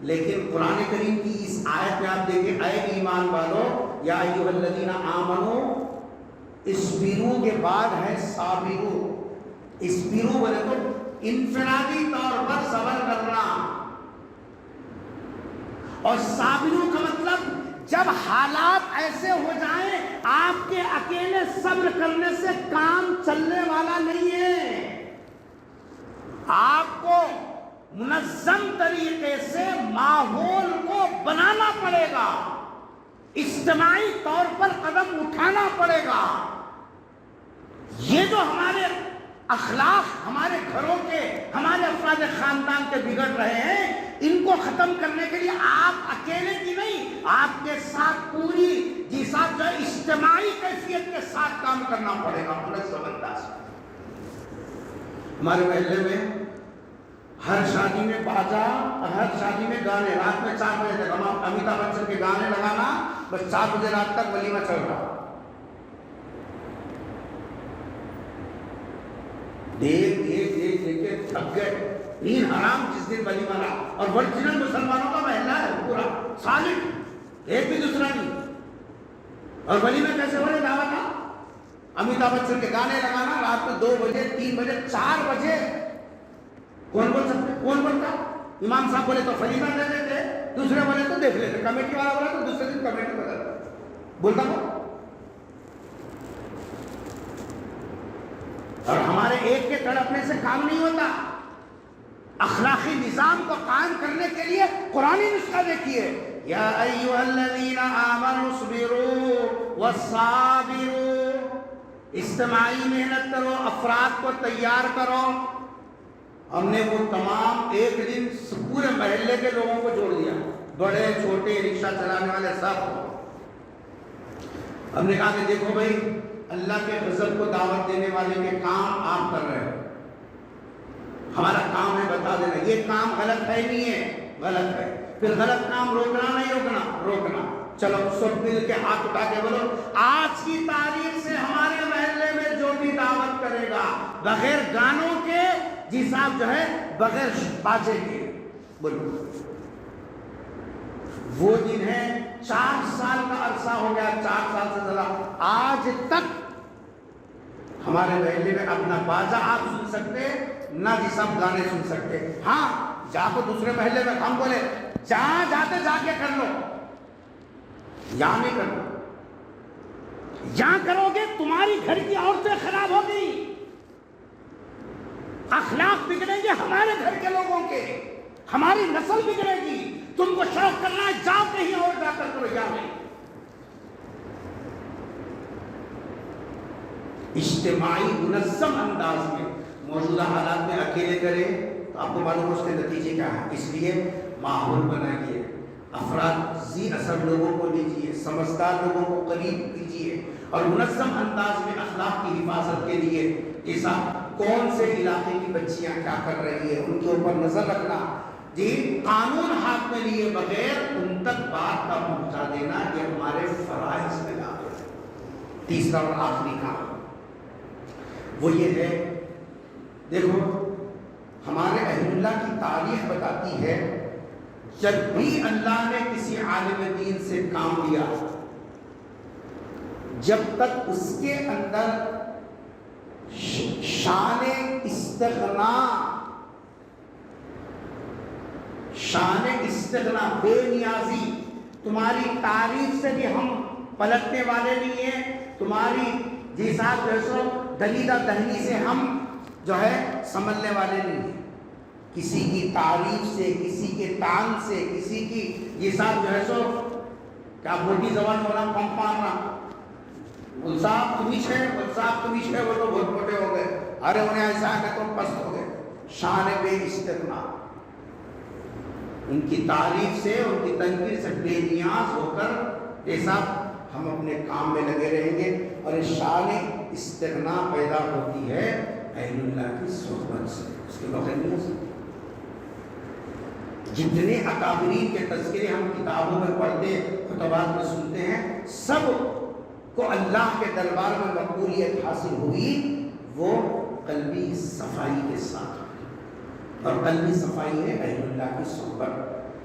لیکن قرآن کریم کی اس آیت میں آپ دیکھیں، اے ایمان والو، یا ایھا الذین آمنوا، اصبروا کے بعد ہے صابروا۔ اصبروا بولے تو انفرادی طور پر صبر کرنا، اور صابروں کا مطلب جب حالات ایسے ہو جائیں آپ کے اکیلے صبر کرنے سے کام چلنے والا نہیں ہے، آپ کو منظم طریقے سے ماحول کو بنانا پڑے گا، اجتماعی طور پر قدم اٹھانا پڑے گا۔ یہ جو ہمارے اخلاق ہمارے گھروں کے، ہمارے افراد خاندان کے بگڑ رہے ہیں، ان کو ختم کرنے کے لیے آپ اکیلے کی نہیں، آپ کے ساتھ پوری جی ساتھ جو اجتماعی کیفیت کے ساتھ کام کرنا پڑے گا۔ منظم انداز ہمارے محلے میں ہر شادی میں باجا، ہر شادی میں گانے، رات میں 4 بجے تک امیتابھ بچن کے گانے لگانا، بس 4 بجے رات تک ولیمہ چل رہا، دیکھ کے تھک گئے، نیند حرام جس دن ولیمہ رہا۔ اور ورجنل مسلمانوں کا محلہ ہے پورا سالڈ، ایک بھی دوسرا نہیں، اور ولیمہ کیسے ہو رہے؟ دعوت تھا، امیتابھ بچن کے گانے لگانا، رات میں 2 بجے 3 بجے 4 بجے کون بول سکتے؟ کون بولتا؟ امام صاحب بولے تو ولیمہ دے دیتے، دوسرے بولے تو دیکھ لیتے، کمیٹی والا بولا تو دوسرے دن کمیٹی بدلتا، بولتا کون؟ اور ہمارے ایک کے تڑپنے سے کام نہیں ہوتا، اخلاقی نظام کو قائم کرنے کے لیے قرآنی نسخہ دیکھیے، یا ایھا الذین آمنوا اصبروا والصابروا، اجتماعی محنت کرو، افراد کو تیار کرو۔ ہم نے وہ تمام ایک دن پورے محلے کے لوگوں کو جوڑ دیا، بڑے چھوٹے رکشہ چلانے والے سب، ہم نے کہا کہ دیکھو بھائی اللہ کے غضب کو دعوت دینے والے کے کام آپ کر رہے ہو، ہمارا کام ہے بتا دینا یہ کام غلط ہے نہیں ہے، غلط ہے، پھر غلط کام روکنا نہیں روکنا، چلو سب مل کے ہاتھ اٹھا کے بولو آج کی تاریخ سے ہمارے محلے میں جو بھی دعوت کرے گا بغیر گانوں کے، جی صاحب جو ہے بغیر باجے کے، بولو وہ دن ہے 4 سال کا عرصہ ہو گیا، 4 سال سے زیادہ، آج تک ہمارے محلے میں اپنا باجا آپ سن سکتے نہ جی سب گانے سن سکتے۔ ہاں جا کو دوسرے محلے میں ہم بولے جہاں جاتے جا کے کر لو، یہاں نہیں کرو، یہاں کرو گے تمہاری گھر کی عورتیں خراب ہوگی، اخلاق بگڑیں گے ہمارے گھر کے لوگوں کے، ہماری نسل بگڑے گی، تم کو شوق کرنا ہے جاؤ کہیں اور جا کر کرو، یہاں نہیں۔ اجتماعی منظم انداز میں موجودہ حالات میں اکیلے کریں تو آپ کو معلوم اس کے نتیجے کیا ہے، اس لیے ماحول بنائیے، افراد ذی اثر لوگوں کو لیجیے، سمجھدار لوگوں کو قریب کیجیے، اور منظم انداز میں اخلاق کی حفاظت کے لیے ایسا کون سے علاقے کی بچیاں کیا کر رہی ہیں ان کے اوپر نظر رکھنا، جی قانون ہاتھ میں لیے بغیر ان تک بات کا پہنچا دینا، یہ ہمارے فرائض میں داخل ہے۔ تیسرا اور آخری کام وہ یہ ہے، دیکھو ہمارے اہل اللہ کی تاریخ بتاتی ہے جب بھی اللہ نے کسی عالم دین سے کام لیا، جب تک اس کے اندر شان استغنا، بے نیازی، تمہاری تعریف سے بھی ہم پلٹنے والے نہیں ہیں، تمہاری جی صاحب جیسو دلیدہ دہنی سے ہم جو ہے سنبھلنے والے نہیں ہیں، کسی کی تعریف سے، کسی کے تان سے، کسی کی یہ صاحب جو ہے سو کیا موٹی زبان والا پمپ مارنا، وہ صاحب تمیش ہے، وہ صاحب تمیش ہے، وہ تو بہت موٹے ہو گئے، ارے انہیں ایسا ہے تو پست ہو گئے۔ شان بے استغنا، ان کی تعریف سے، ان کی تنقید سے بے نیاز ہو کر ایسا ہم اپنے کام میں لگے رہیں گے، اور اس شان استغنا پیدا ہوتی ہے اہل اللہ کی صحبت سے، اس کے بغیر نہیں ہو سکتی۔ جتنے اکابرین کے تذکرے ہم کتابوں میں پڑھتے، خطبات میں سنتے ہیں، سب کو اللہ کے دربار میں مقبولیت حاصل ہوئی، وہ قلبی صفائی کے ساتھ، اور قلبی صفائی ہے اہل اللہ کی صحبت۔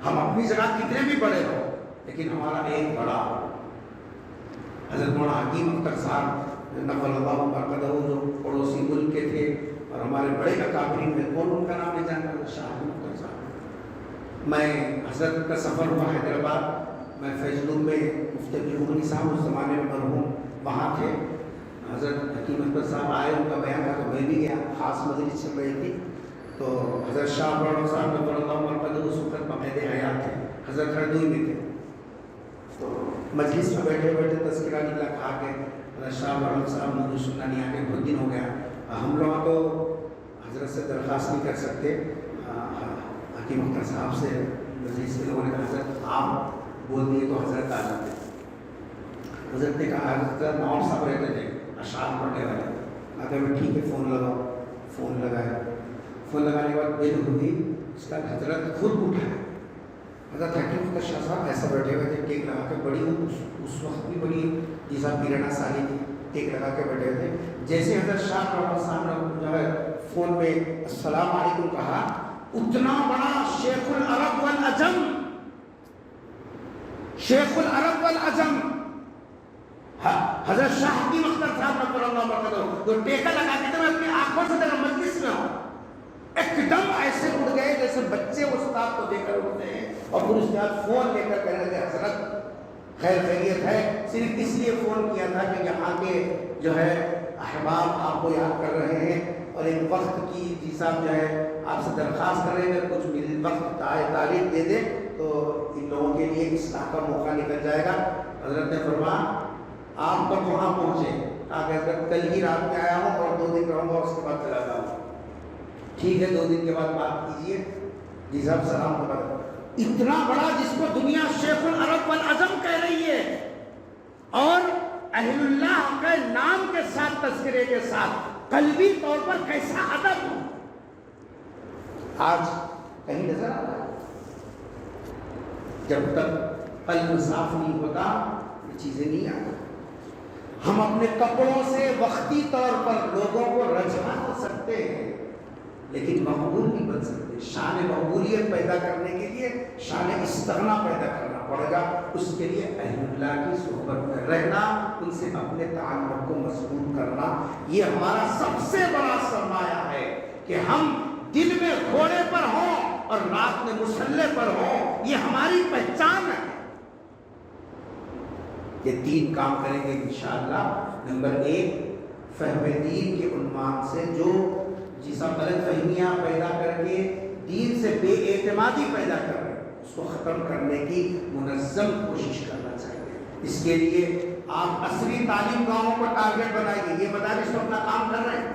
ہم اپنی جگہ کتنے بھی بڑے ہو، لیکن ہمارا ایک بڑا حضرت مولانا حکیم اختر صاحب نفل اللہ مرکزہ جو پڑوسی ملک کے تھے، اور ہمارے بڑے اکابرین میں کون ان کا نام نہیں جانتا؟ شاہ اختر صاحب، میں حضرت کا سفر ہوا حیدرآباد، میں فیض العلوم میں مفتی عبدالغنی صاحب اس زمانے میں مرحوم وہاں تھے، حضرت حکیم اکبر صاحب آئے، ان کا بیان تھا تو میں بھی گیا، خاص مجلس چل رہی تھی، تو حضرت شاہ بڑا صاحب رضی اللہ عنہ اس وقت بقید حیات تھے، حضرت ہردوئی میں تھے، تو مجلس میں بیٹھے بیٹھے تذکرہ نکلا، کہا کہ حضرت شاہ بڑا صاحب مجھے سننا نہیں آ کے بہت دن ہو گیا، ہم لوگ تو حضرت سے درخواست نہیں کر سکتے، حکیم اکبر صاحب سے مجلس کے لوگوں نے کہا حضرت آپ بول دیے تو حضرت آ جاتے، حضرت نے کہا حضرت نواب صاحب رہتے تھے اشعار پڑھنے والے، کہا میں ٹھیک ہے فون لگاؤ، فون لگایا، فون لگانے کے بعد دل ہوئی، اس کا حضرت خود اٹھا، حضرت حکیم اکبر شاہ صاحب ایسا بیٹھے ہوئے تھے، ٹیک لگا کے، بڑی اس وقت بھی بڑی جیسا پیرنا سالی تھی، ٹیک لگا کے بیٹھے ہوئے تھے، جیسے حضرت شاہ بابا صاحب نے جو ہے فون پہ السلام علیکم کہا، اتنا بڑا شیخ العرب والعجم، شیخ العرب والعجم حضرت شاہ حکیم اکبر صاحب رضی اللہ عنہ جو ٹیکا لگا کے میں اپنی آنکھوں سے دیکھا مجلس میں ہوں، ایک دم ایسے اٹھ گئے جیسے بچے استاد کو دیکھ کر اٹھتے ہیں، اور پھر اس کے بعد فون لے کر کہنے لگے حضرت خیر خیریت ہے، صرف اس لیے فون کیا تھا کہ یہاں کے جو ہے احباب آپ کو یاد کر رہے ہیں، اور ایک وقت کی جی صاحب جو ہے آپ سے درخواست کر رہے ہیں، اگر کچھ وقت تاریخ دے دے تو ان لوگوں کے لیے اصلاح کا موقع نکل جائے گا۔ حضرت نے فرمایا آپ کب وہاں پہنچے؟ کہا کہ حضرت کل ہی رات میں آیا ہوں اور 2 دن رہوں گا، اس کے بعد چلا جاؤں۔ ٹھیک ہے 2 دن کے بعد بات کیجیے، جی صاحب سلام کے بعد، اتنا بڑا جس کو دنیا شیخ العرب والعجم کہہ رہی ہے، اور اہل اللہ کے نام کے ساتھ تذکرے کے ساتھ قلبی طور پر کیسا ادب ہو، آج کہیں نظر آ رہا ہے؟ جب تک قلب صاف نہیں ہوتا یہ چیزیں نہیں آتی۔ ہم اپنے کپڑوں سے وقتی طور پر لوگوں کو رجھا تو سکتے ہیں لیکن مقبول نہیں بن سکتے۔ شان مقبولیت پیدا کرنے کے لیے شان استغنا پیدا کرنا پڑے گا، اس کے لیے اہل اللہ کی صحبت میں رہنا، ان سے اپنے تعلق کو مضبوط کرنا، یہ ہمارا سب سے بڑا سرمایہ ہے کہ ہم دن میں گھوڑے پر ہوں اور رات میں مسلح پر ہوں، یہ ہماری پہچان ہے۔ یہ 3 کام کریں گے انشاءاللہ۔ نمبر 1 فہم دین کے عنوان سے جو جیسا غلط فہمیاں پیدا کر کے دین سے بے اعتمادی پیدا کر رہے ہیں اس کو ختم کرنے کی منظم کوشش کرنا چاہیے۔ اس کے لیے آپ عصری تعلیم گاہوں کو ٹارگٹ بنائیے، یہ مدارس تو اپنا کام کر رہے ہیں،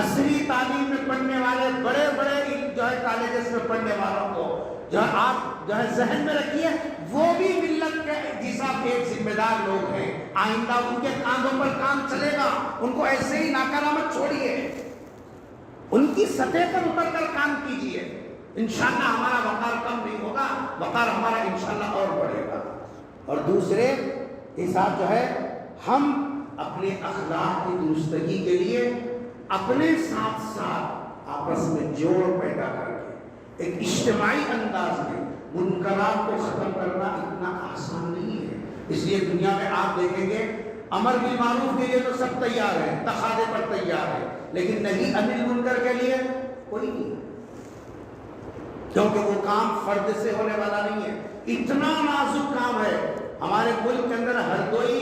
عصری تعلیم میں پڑھنے والے بڑے بڑے جو ہے کالجز میں پڑھنے والوں کو جو ہے آپ جو ہے ذہن میں رکھیے، وہ بھی ملت کے جیسا ایک ذمہ دار لوگ ہیں، آئندہ ان کے کاندھوں پر کام چلے گا، ان کو ایسے ہی ناکارہ مت چھوڑیے، ان کی سطح پر اتر کر کام کیجیے، انشاءاللہ ہمارا وقار کم نہیں ہوگا، وقار ہمارا انشاءاللہ اور بڑھے گا۔ اور دوسرے حساب جو ہے ہم اپنے اخلاق کی درستگی کے لیے اپنے ساتھ ساتھ آپس میں جوڑ پیدا کر کے ایک اجتماعی انداز میں منکرات کو ختم کرنا اتنا آسان نہیں ہے۔ اس لیے دنیا میں آپ دیکھیں گے امر بالمعروف کے لیے تو سب تیار ہیں، تقاضے پر تیار ہیں، لیکن نہیں عن المنکر کے لیے کوئی نہیں، کیونکہ وہ کام فرد سے ہونے والا نہیں ہے، اتنا نازک کام ہے۔ ہمارے ملک کے اندر ہردوئی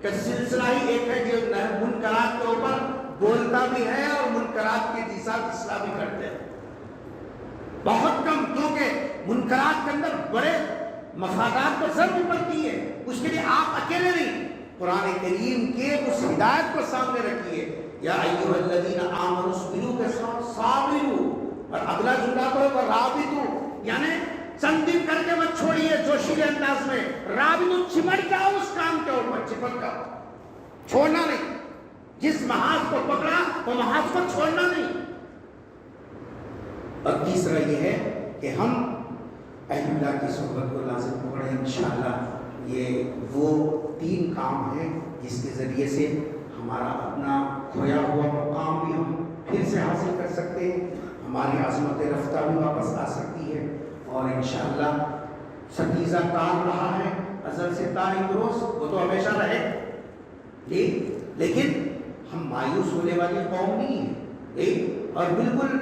کا سلسلہ ہی ایک ہے جو منکرات کے اوپر بولتا بھی ہے اور منکرات کے جیسا اصلاح بھی کرتے ہیں، بہت کم، کیونکہ منکرات کے اندر بڑے مفادات کو ضرور پڑتی ہے، اس کے لیے آپ اکیلے نہیں، قرآن کریم کے اس ہدایت کو سامنے رکھیے، یا ایھا الذین آمنوا اصبروا کے ساتھ صابروا، اور اگلا جملہ تو ہے رابطوا، یعنی چند دن کر کے مت چھوڑیے جوشیلے انداز میں، رابطوا چمٹ جاؤ اس کام کے اوپر، چپٹ جاؤ، چھوڑنا نہیں، جس محاذ کو پکڑا وہ محاذ کو چھوڑنا نہیں۔ اور تیسرا یہ ہے کہ ہم اہل اللہ کی صحبت کو لازم پکڑیں، انشاءاللہ یہ وہ 3 کام ہیں جس کے ذریعے سے ہمارا اپنا کھویا ہوا مقام بھی ہم پھر سے حاصل کر سکتے ہیں، ہماری عظمت رفتہ بھی واپس آ سکتی ہے، اور انشاءاللہ ستیزہ کام رہا ہے ازل سے تاریخ روز، وہ تو ہمیشہ رہے، لیکن ہم مایوس ہونے والی قوم نہیں ہیں، اور بالکل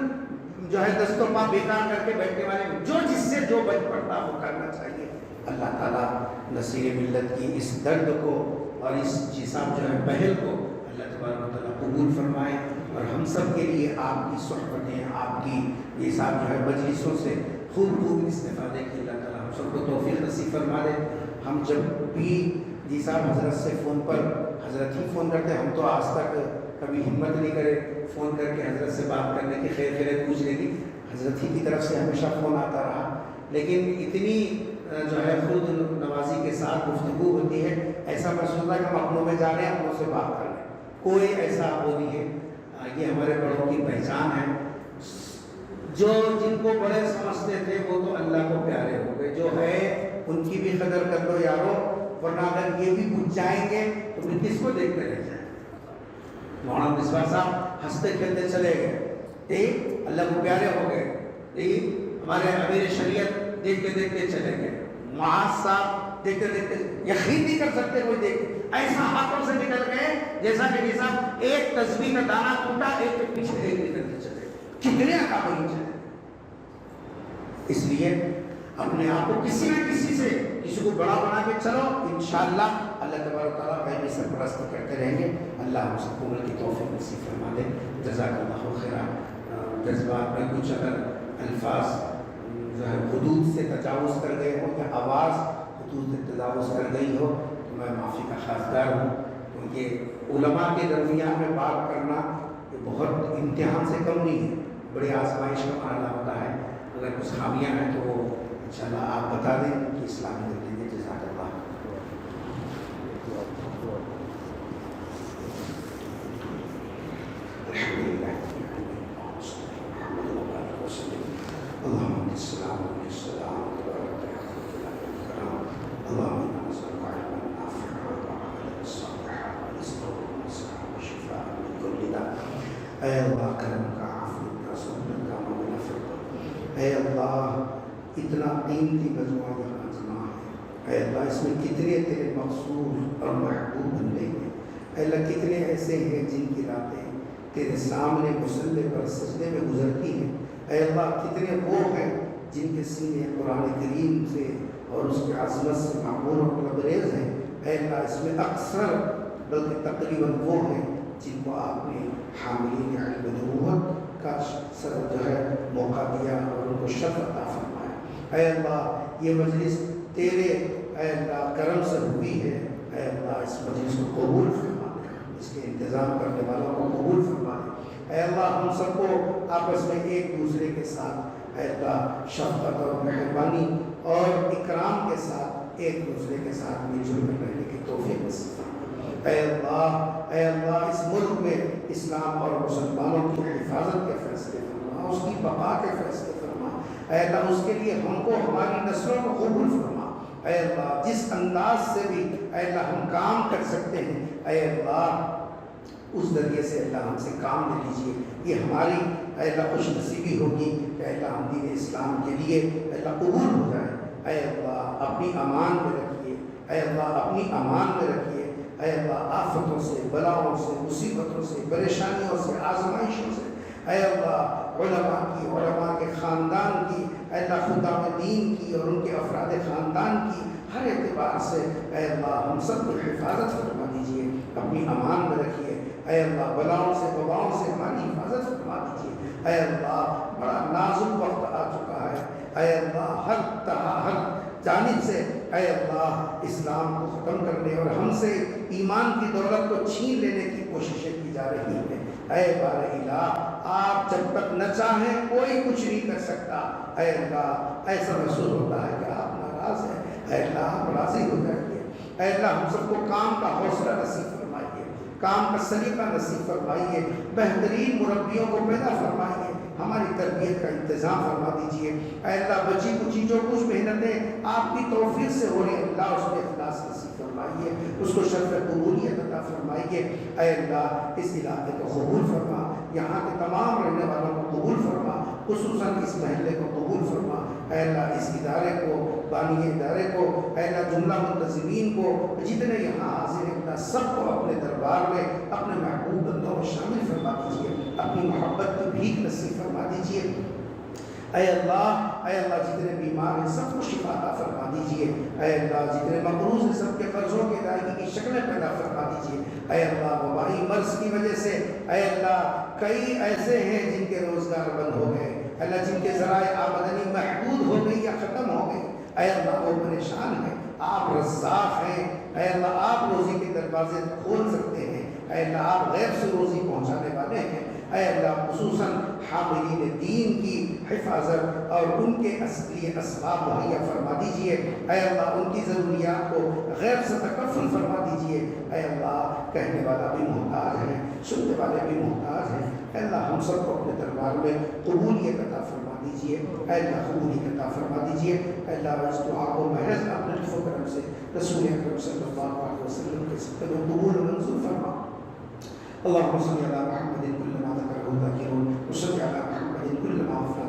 جو ہے دست و پاں بیکار کر کے بیٹھنے والے جو جس سے جو بچ پڑتا وہ کرنا چاہیے. اللہ تعالیٰ نصیر ملت کی اس درد کو اور اس جسام جو ہے پہل کو اللہ تبارک و تعالیٰ قبول فرمائے اور ہم سب کے لیے آپ کی صحبتیں آپ کی یہ سب جو ہے مجلسوں سے خوب استفادے کی اللہ تعالیٰ ہم سب کو توفیق نصیب فرما دے. ہم جب بھی جی صاحب حضرت سے فون پر حضرت ہی فون کرتے ہم تو آج تک کبھی ہمت نہیں کرے فون کر کے حضرت سے بات کرنے کی خیر خیریت پوچھنے کی. حضرت ہی کی طرف سے ہمیشہ فون آتا رہا لیکن اتنی جو ہے خود نوازی کے ساتھ گفتگو ہوتی ہے ایسا محسوس ہوتا ہے کہ ہم اپنوں میں جا رہے ہیں اپنوں سے بات کر رہے ہیں. کوئی ایسا وہ نہیں ہے. یہ ہمارے بڑوں کی پہچان ہے. جو جن کو بڑے سمجھتے تھے وہ تو اللہ کو پیارے ہو گئے. جو ہے ان کی بھی قدر کر لو یارو ورنہ اگر یہ بھی بجھ جائیں گے تو پھر کس کو دیکھتے رہ جائیں. مولانا مصباح صاحب ہنستے کھیلتے چلے گئے اللہ کو پیارے ہو گئے. ہمارے امیر شریعت دیکھتے چلے گئے. معاذ صاحب دیکھتے یقین نہیں کر سکتے کوئی دیکھ ایسا ہاتھوں سے نکل گئے جیسا کہ یہ صاحب ایک تسبیح کا دانہ ٹوٹا ایک کے پیچھے ایک نکلتے چلے. کتنے اکابر چلے. اس لیے اپنے آپ کو کسی نہ کسی سے کسی کو بڑا بنا کے چلو انشاءاللہ اللہ تبارک و تعالیٰ غیبی سرپرستی کرتے رہیں گے. اللہ ہم سب کو عمل کی توفیق نصیب فرما دے. جزاک اللہ خیرا. جذبات میں کچھ اگر الفاظ جو ہے حدود سے تجاوز کر گئے ہو یا آواز حدود سے تجاوز کر گئی ہو تو میں معافی کا خواستگار ہوں کیونکہ علماء کے درمیان میں بات کرنا یہ بہت امتحان سے کم نہیں ہے. بڑی آزمائش کا معاملہ ہوتا ہے. اگر کچھ خامیاں ہیں تو وہ انشاءاللہ آپ بتا دیں کہ اسلامی دیں. جزاک اللہ. اللهم السلام والسلام اللهم نسألك علما نافعا وعملا صالحا ورزقا واسعا وشفاء من كل داء. اے اللہ کرم کا عفو کا صبر کا مغفرت. اے اللہ اتنا قیمتی مجموعہ یہاں جمع ہے. اے اللہ اس میں کتنے تیرے مقصود اور محبوب بندے ہیں. اے اللہ کتنے ایسے ہیں جن کی راتیں تیرے سامنے مصلی پر سجدے میں گزرتی ہیں. اے اللہ کتنے وہ ہیں جن کے سینے قرآن کریم سے اور اس کی عظمت سے معمور اور لبریز ہیں. اے اللہ اس میں اکثر بلکہ تقریباً وہ ہیں جن کو آپ نے حاملین علم نبوت کا سر جو ہے موقع دیا اور ان کو شرف عطا فرمایا. اے اللہ یہ مجلس تیرے اے اللہ کرم سے ہوئی ہے. اے اللہ اس مجلس کو قبول فرما دے. اس کے انتظام کرنے والوں کو قبول فرما دے. اے اللہ ہم سب کو آپس میں ایک دوسرے کے ساتھ اے اللہ شفقت اور مہربانی اور اکرام کے ساتھ ایک دوسرے کے ساتھ مل جل کر رہنے کی توفیق نصیب فرما. اے اللہ اس ملک میں اسلام اور مسلمانوں کی حفاظت کے فیصلے فرما. اس کی بقا کے فیصلے فرما. اے اللہ اس کے لیے ہم کو ہماری نسلوں کو قبول فرما. اے اللہ جس انداز سے بھی اے اللہ ہم کام کر سکتے ہیں اے اللہ اس ذریعے سے اللہ ہم سے کام لے لیجیے. یہ ہماری اے اللہ خوش نصیبی ہوگی کہ اے اللہ ہم دین اسلام کے لیے اے اللہ قبول ہو جائے. اے اللہ اپنی امان میں رکھیے. اے اللہ اپنی امان میں رکھیے. اے اللہ آفتوں سے بلاؤں سے مصیبتوں سے پریشانیوں سے آزمائشوں سے اے اللہ علماء کے خاندان کی اے اللہ خدام دین کی اور ان کے افراد خاندان کی ہر اعتبار سے اے اللہ ہم سب کی حفاظت فرما دیجیے. اپنی امان میں رکھیے. اے اللہ بلاؤں سے وباؤں سے ہماری حفاظت فرما دیجیے. اے اللہ بڑا نازک وقت آ چکا ہے. اے اللہ ہر جانب سے اے اللہ اسلام کو ختم کرنے اور ہم سے ایمان کی دولت کو چھین لینے کی کوششیں کی جا رہی ہیں. اے بار الہ آپ جب تک نہ چاہیں کوئی کچھ نہیں کر سکتا. اے اللہ ایسا محسوس ہوتا ہے کہ آپ ناراض ہیں. اے اللہ آپ راضی ہو جائیے. اے اللہ ہم سب کو کام کا حوصلہ نصیب فرمائیے. کام کا سلیقہ نصیب فرمائیے. بہترین مربیوں کو پیدا فرمائیے. ہماری تربیت کا انتظام فرما دیجیے. اے اللہ بچی کچی جو کچھ محنتیں آپ کی توفیق سے ہو رہی ہیں اللہ اس میں اخلاص نصیب فرمائیے. اس کو شرف قبولیت عطا فرمائیے. اے اللہ اس علاقے کو قبول فرما. یہاں کے تمام رہنے والوں کو قبول فرما. خصوصاً اس محلے کو قبول فرما. اے اللہ اس ادارے کو بانی ادارے کو اے اللہ جملہ منتظمین کو جتنے یہاں حاضر ہیں سب کو اپنے دربار میں اپنے محبوب بندوں میں شامل فرما دیجیے. اپنی محبت کی بھیک نصیب فرما دیجیے۔ اے اللہ جتنے بیمار ہیں سب کو شفا عطا فرما دیجیے۔ اے اللہ جتنے مقروض ہیں سب کے قرضوں کی ادائیگی کی شکلیں پیدا فرما دیجیے۔ اے اللہ وبائی مرض کی وجہ سے اے اللہ کئی ایسے ہیں جن کے روزگار بند ہو گئے، اللہ جن کے ذرائع آمدنی محدود ہو گئی یا ختم ہو گئی، اے اللہ وہ پریشان ہیں، آپ رزاق ہیں، اے اللہ آپ روزی کے دروازے کھول سکتے ہیں، اے اللہ آپ غیب سے روزی پہنچانے والے ہیں۔ اے اللہ خصوصاً حاملین دین کی حفاظت اور ان کے لیے اسباب مہیا فرما دیجیے۔ اے اللہ ان کی ضروریات کو غیب سے تکفل فرما دیجیے۔ اے اللہ کہنے والا بھی محتاج ہے، سننے والے بھی محتاج ہیں، اے اللہ ہم سب کو اپنے دربار میں قبولیت عطا فرما دیجیے۔ اے اللہ قبولیت عطا فرما دیجیے۔ اے اللہ اس دعا کو محض اپنے لطف و کرم سے رسول اکرم صلی اللہ علیہ وسلم کے صدقے میں قبول و منظور فرما۔ اللهم صل على محمد كل ما ذكره الذاكرون وصل على محمد كل ما غفر